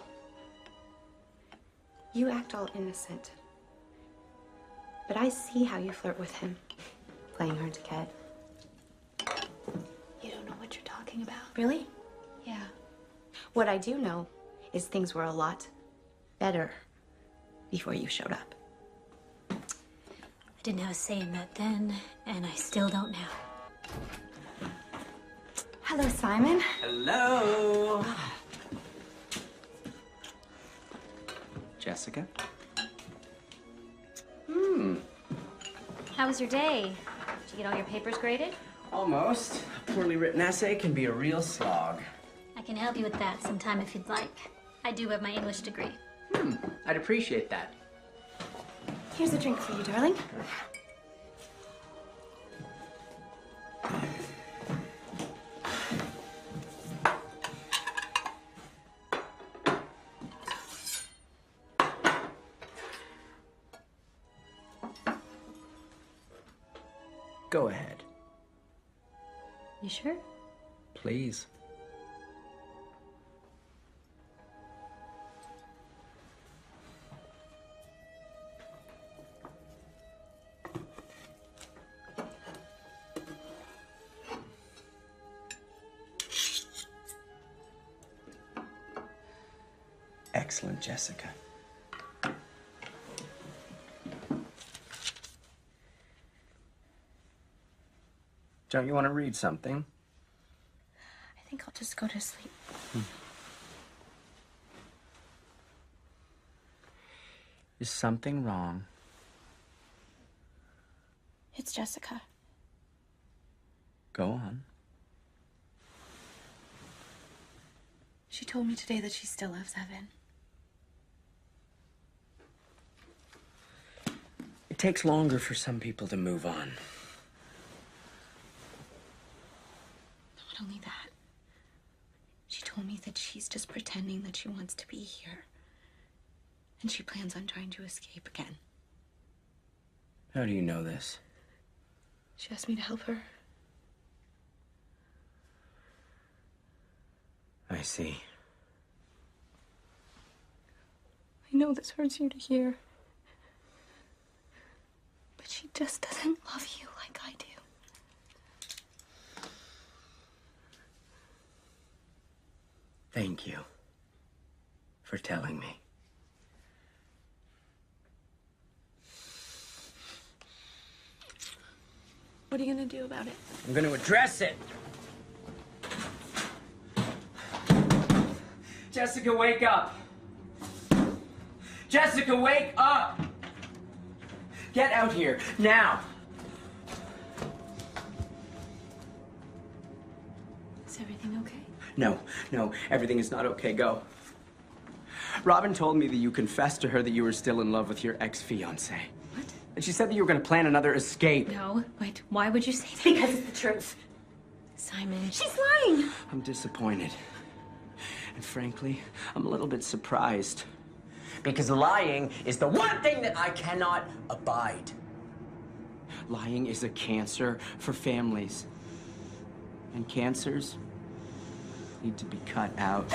You act all innocent. But I see how you flirt with him, playing hard to get. You don't know what you're talking about. Really? Yeah. What I do know is things were a lot better before you showed up. I didn't have a say in that then, and I still don't now. Hello, Simon. Hello. Jessica? How was your day? Did you get all your papers graded? Almost. A poorly written essay can be a real slog. I can help you with that sometime if you'd like. I do have my English degree. I'd appreciate that. Here's a drink for you, darling. Go ahead. You sure? Please. Excellent, Jessica. Don't you want to read something? I think I'll just go to sleep. Is something wrong? It's Jessica. Go on. She told me today that she still loves Evan. It takes longer for some people to move on. Not only that, she told me that she's just pretending that she wants to be here. And she plans on trying to escape again. How do you know this? She asked me to help her. I see. I know this hurts you to hear. But she just doesn't love you like I do. Thank you for telling me. What are you gonna do about it? I'm going to address it. Jessica, wake up. Jessica, wake up. Get out here, now. Is everything okay? No, everything is not okay. Go. Robin told me that you confessed to her that you were still in love with your ex-fiancé. What? And she said that you were going to plan another escape. No. Wait, why would you say that? Because it's the truth. Simon. She's lying! I'm disappointed. And frankly, I'm a little bit surprised. Because lying is the one thing that I cannot abide. Lying is a cancer for families. And cancers need to be cut out.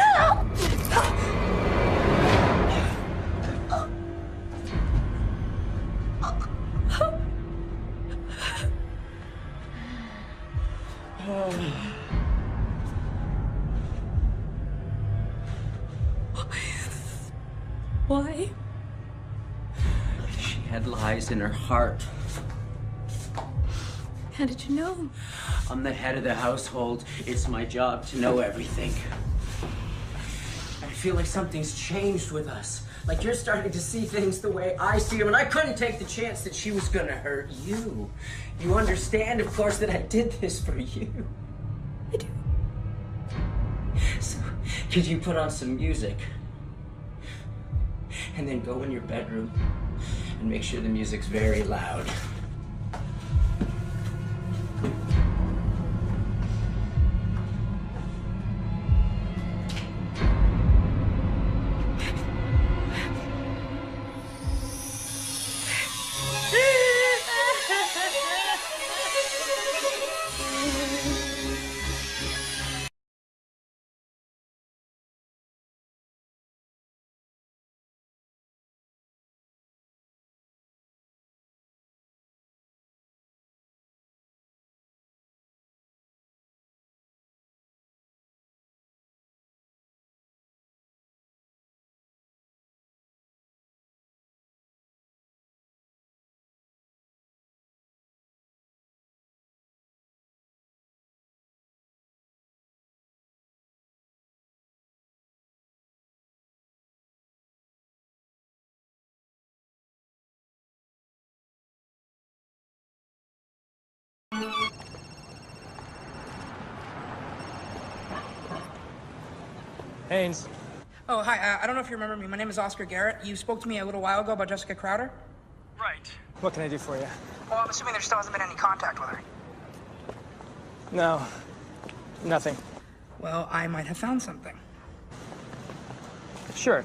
Why? She had lies in her heart. How did you know? I'm the head of the household. It's my job to know everything. I feel like something's changed with us. Like you're starting to see things the way I see them, and I couldn't take the chance that she was gonna hurt you. You understand, of course, that I did this for you. I do. So, could you put on some music? And then go in your bedroom and make sure the music's very loud. Haynes. Oh, hi. I don't know if you remember me. My name is Oscar Garrett. You spoke to me a little while ago about Jessica Crowder? Right. What can I do for you? Well, I'm assuming there still hasn't been any contact with her. No. Nothing. Well, I might have found something. Sure.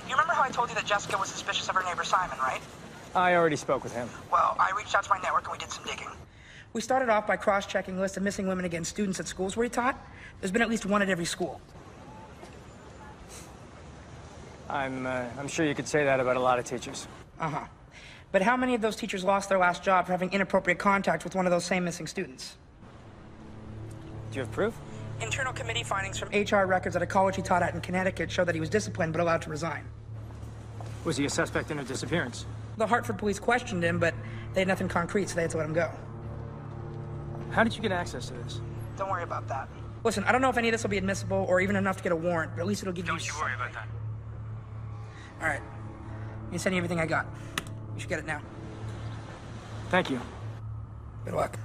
You remember how I told you that Jessica was suspicious of her neighbor Simon, right? I already spoke with him. Well, I reached out to my network and we did some digging. We started off by cross-checking a list of missing women against students at schools where he taught. There's been at least one at every school. I'm sure you could say that about a lot of teachers. Uh-huh. But how many of those teachers lost their last job for having inappropriate contact with one of those same missing students? Do you have proof? Internal committee findings from HR records at a college he taught at in Connecticut show that he was disciplined but allowed to resign. Was he a suspect in a disappearance? The Hartford police questioned him, but they had nothing concrete, so they had to let him go. How did you get access to this? Don't worry about that. Listen, I don't know if any of this will be admissible or even enough to get a warrant, but at least it'll give you... Don't you worry about that. All right. You send you everything I got. You should get it now. Thank you. Good luck.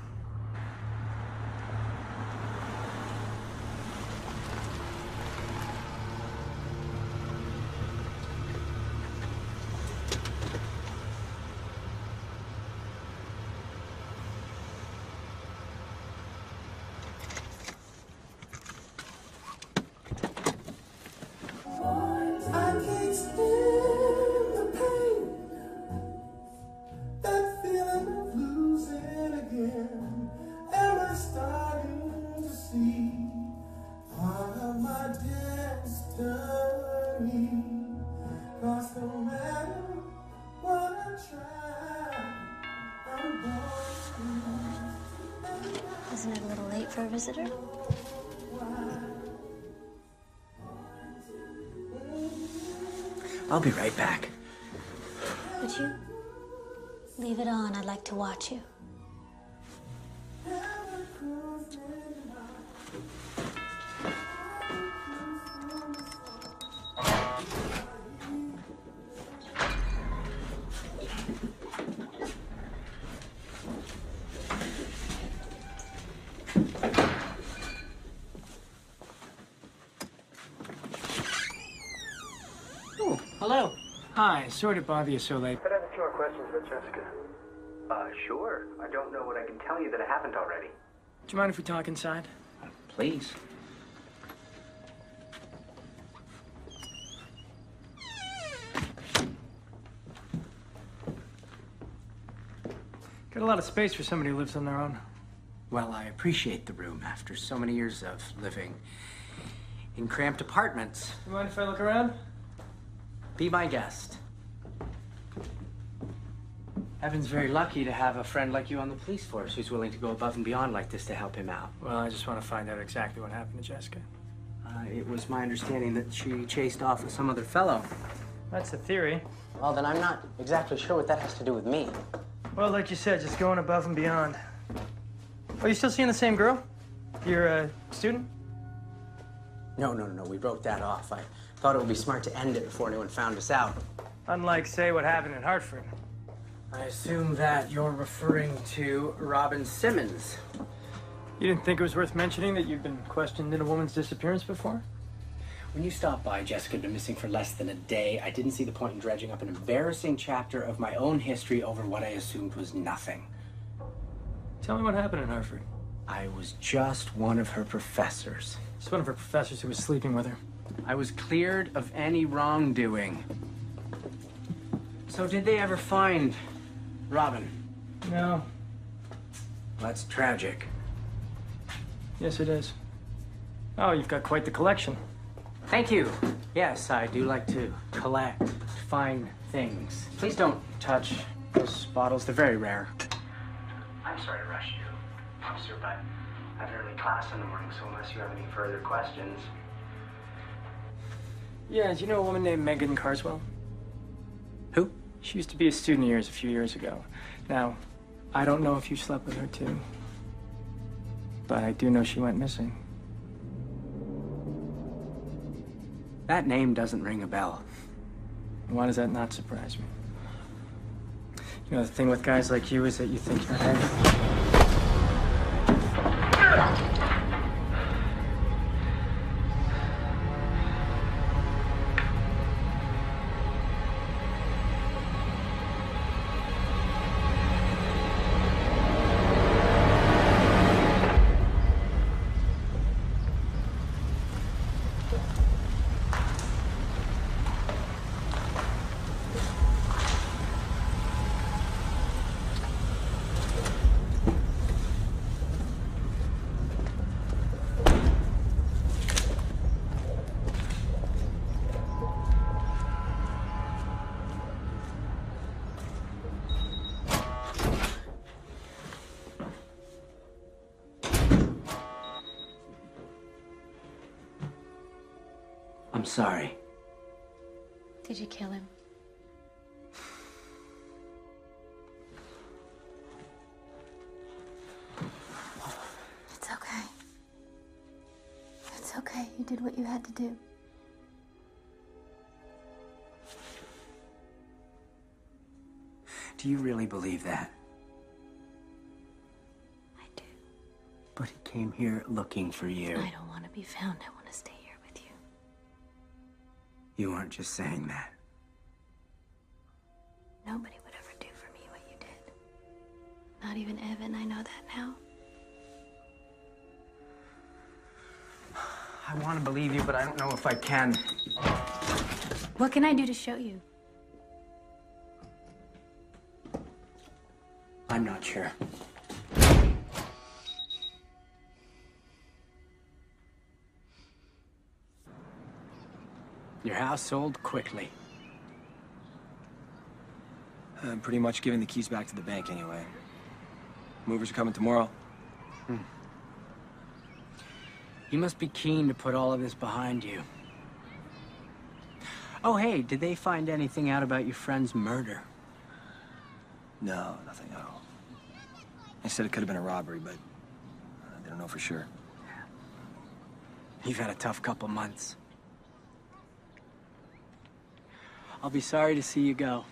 Isn't it a little late for a visitor? I'll be right back. Would you? Leave it on. I'd like to watch you. Oh, hello. Hi, sorry to bother you so late. But I have a few more questions about Jessica. Sure. I don't know what I can tell you that I haven't already. Do you mind if we talk inside? Please. Got a lot of space for somebody who lives on their own. Well, I appreciate the room after so many years of living in cramped apartments. You mind if I look around? Be my guest. Evan's very lucky to have a friend like you on the police force who's willing to go above and beyond like this to help him out. Well, I just want to find out exactly what happened to Jessica. It was my understanding that she chased off with some other fellow. That's the theory. Well, then I'm not exactly sure what that has to do with me. Well, like you said, just going above and beyond. Oh, you still seeing the same girl? You're a student? No, we wrote that off. I thought it would be smart to end it before anyone found us out. Unlike, say, what happened in Hartford. I assume that you're referring to Robin Simmons. You didn't think it was worth mentioning that you'd been questioned in a woman's disappearance before? When you stopped by, Jessica had been missing for less than a day. I didn't see the point in dredging up an embarrassing chapter of my own history over what I assumed was nothing. Tell me what happened in Hartford. I was just one of her professors. Just one of her professors who was sleeping with her. I was cleared of any wrongdoing. So did they ever find Robin? No. That's tragic. Yes, it is. Oh, you've got quite the collection. Thank you. Yes, I do like to collect, find things. Please don't touch those bottles. They're very rare. I'm sorry to rush you, officer, but I have an early class in the morning, so unless you have any further questions... Yeah, do you know a woman named Megan Carswell? Who? She used to be a student of yours a few years ago. Now, I don't know if you slept with her too, but I do know she went missing. That name doesn't ring a bell. Why does that not surprise me? You know, the thing with guys like you is that you think you're ahead. I'm sorry. Did you kill him? It's okay. It's okay. You did what you had to do. Do you really believe that? I do. But he came here looking for you. I don't want to be found. I want to stay here with you. You aren't just saying that. Nobody would ever do for me what you did. Not even Evan. I know that now. I want to believe you, but I don't know if I can. What can I do to show you? I'm not sure. Your house sold quickly. I'm pretty much giving the keys back to the bank anyway. Movers are coming tomorrow. You must be keen to put all of this behind you. Oh, hey, did they find anything out about your friend's murder? No, nothing at all. They said it could have been a robbery, but they don't know for sure. You've had a tough couple months. I'll be sorry to see you go.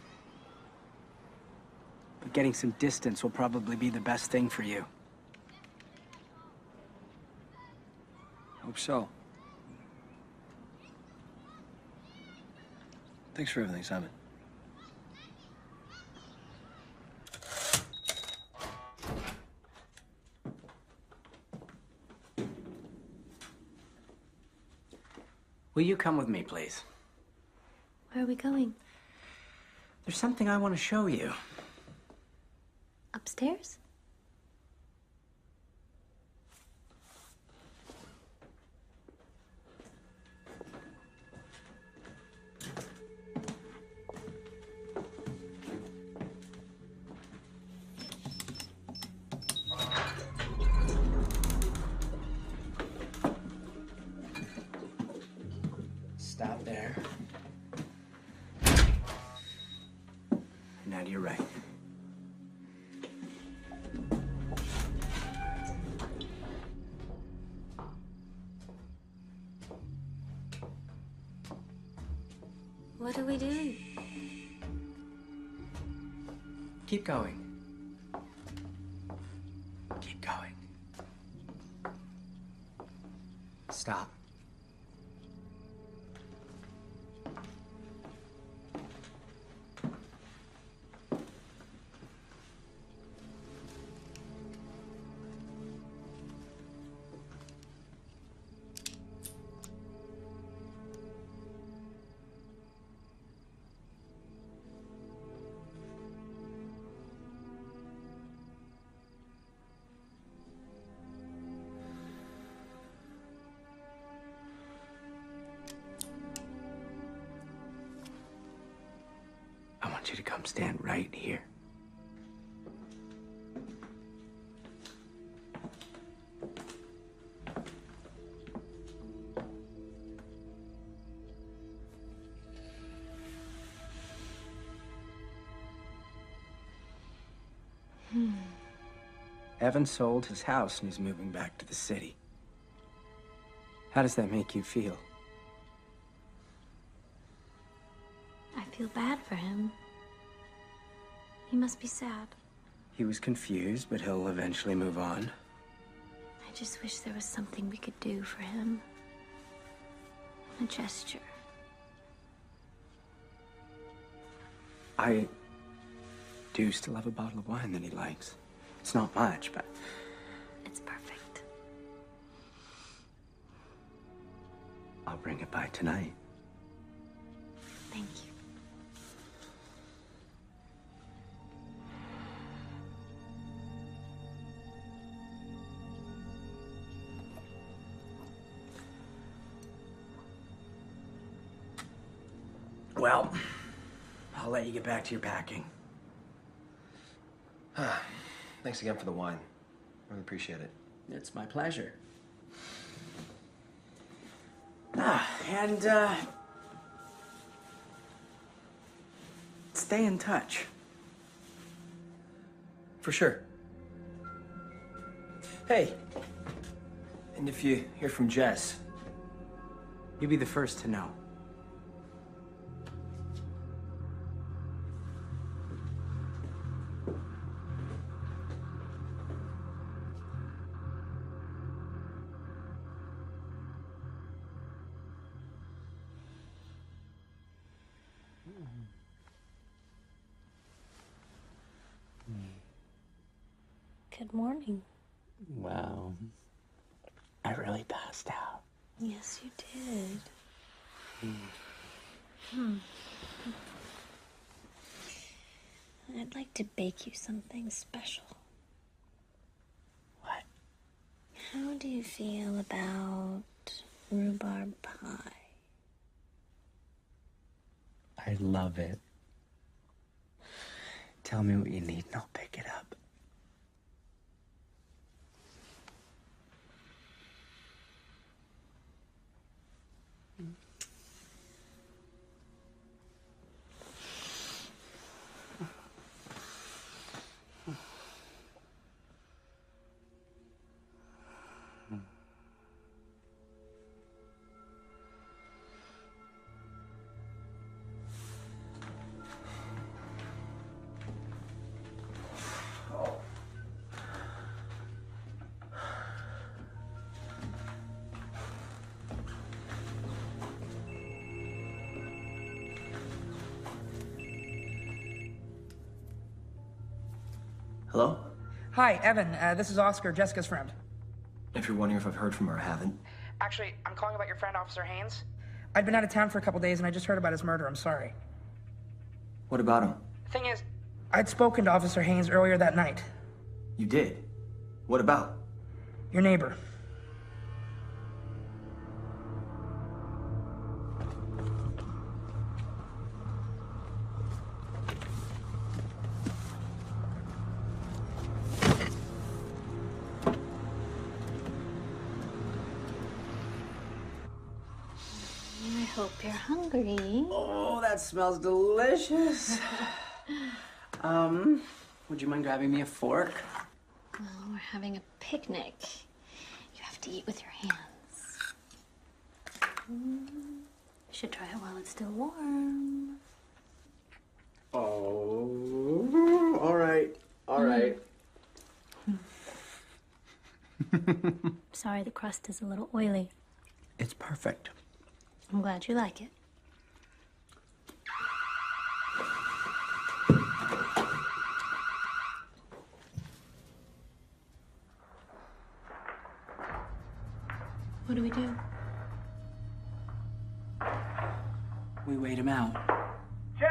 But getting some distance will probably be the best thing for you. Hope so. Thanks for everything, Simon. Will you come with me, please? Where are we going? There's something I want to show you. Upstairs? Stop there. Now to your right. What do we do? Keep going. Keep going. Stop. I want you to come stand right here. Evan sold his house and he's moving back to the city. How does that make you feel? I feel bad for him. He must be sad. He was confused, but he'll eventually move on. I just wish there was something we could do for him. A gesture. I do still have a bottle of wine that he likes. It's not much, but It's perfect. I'll bring it by tonight. Thank you. Well, I'll let you get back to your packing. Thanks again for the wine. Really appreciate it. It's my pleasure. And, stay in touch. For sure. Hey. And if you hear from Jess, You'll be the first to know. Good morning. Wow. I really passed out. Yes, you did. I'd like to bake you something special. What? How do you feel about rhubarb pie? I love it. Tell me what you need and I'll pick it up. hello? Hi, Evan. This is Oscar, Jessica's friend. If you're wondering if I've heard from her, I haven't. Actually, I'm calling about your friend, Officer Haynes. I'd been out of town for a couple days and I just heard about his murder. I'm sorry. What about him? The thing is, I'd spoken to Officer Haynes earlier that night. You did? What about? Your neighbor. I hope you're hungry. Oh, that smells delicious. Would you mind grabbing me a fork? Well, we're having a picnic. You have to eat with your hands. You should try it while it's still warm. Oh, all right, all right. Sorry, the crust is a little oily. It's perfect. I'm glad you like it. What do we do? We wait him out. Jess!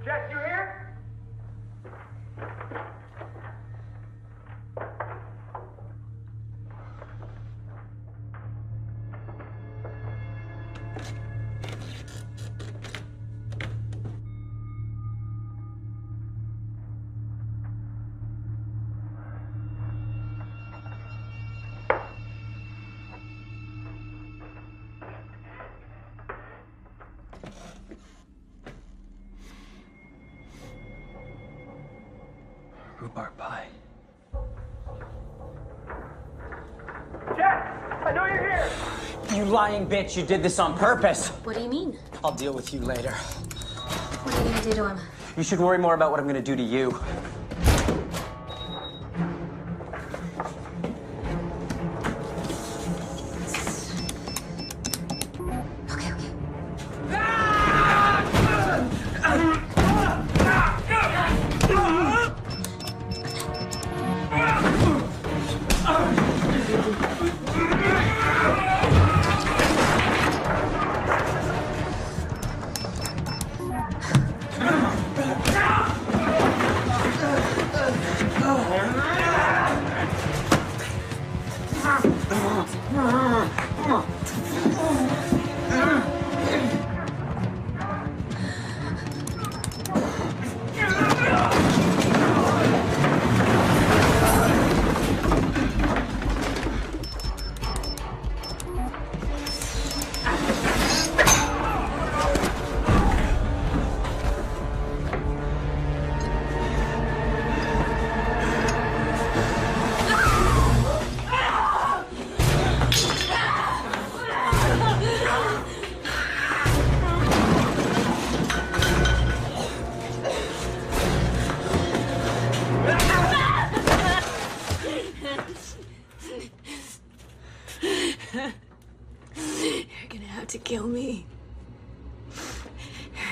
Jess, you here? Rhubarb pie. Jess! I know you're here! You lying bitch, you did this on purpose. What do you mean? I'll deal with you later. What are you gonna do to him? You should worry more about what I'm gonna do to you. Okay, okay. kill me.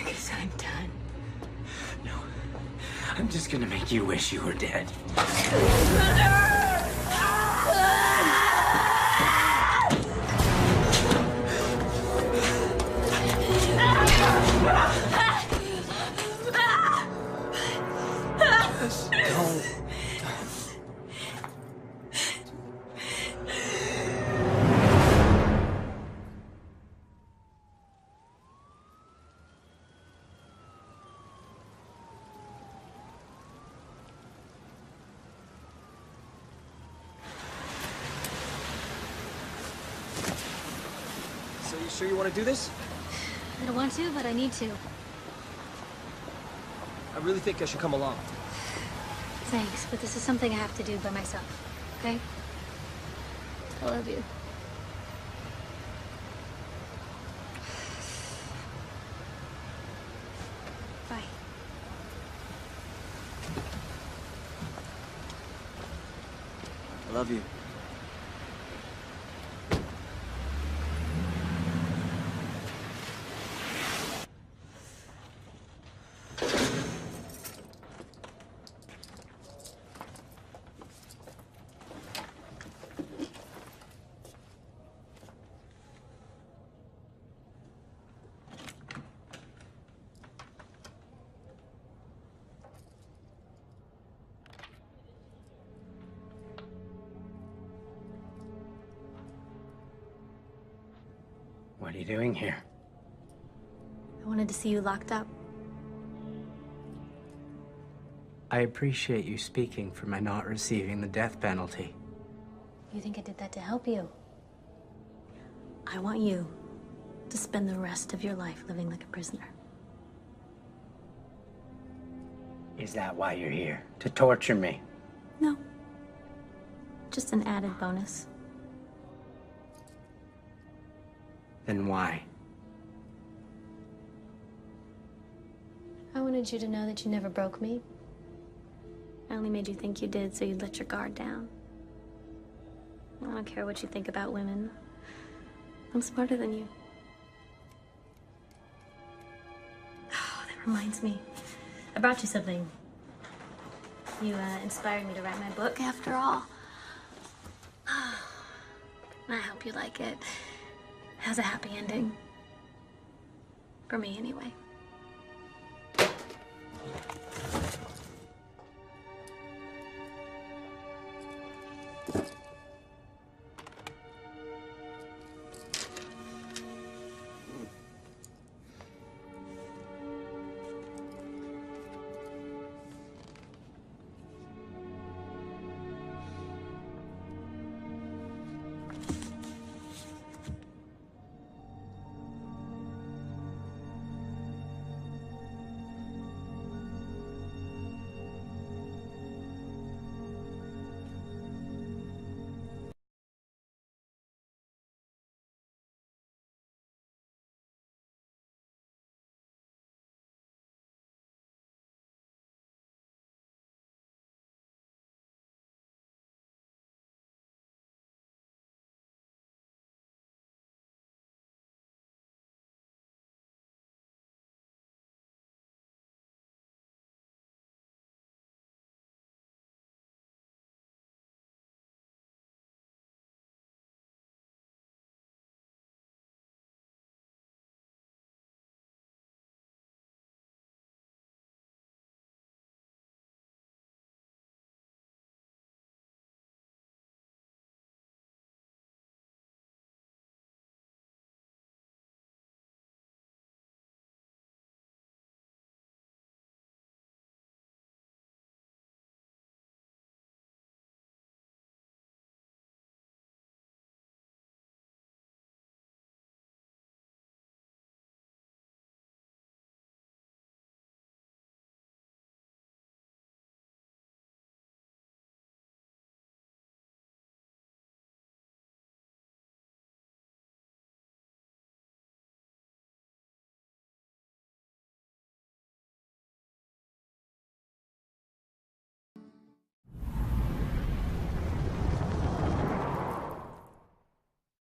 Because I'm done. No. I'm just gonna make you wish you were dead. So you sure you want to do this? I don't want to, but I need to. I really think I should come along. Thanks, but this is something I have to do by myself, okay? I love you. Bye. I love you. What are you doing here? I wanted to see you locked up. I appreciate you speaking for my not receiving the death penalty. You think I did that to help you? I want you to spend the rest of your life living like a prisoner. Is that why you're here? To torture me? No. Just an added bonus. Then why? I wanted you to know that you never broke me. I only made you think you did so you'd let your guard down. I don't care what you think about women. I'm smarter than you. Oh, that reminds me. I brought you something. You inspired me to write my book after all. I hope you like it. It has a happy ending. For me, anyway.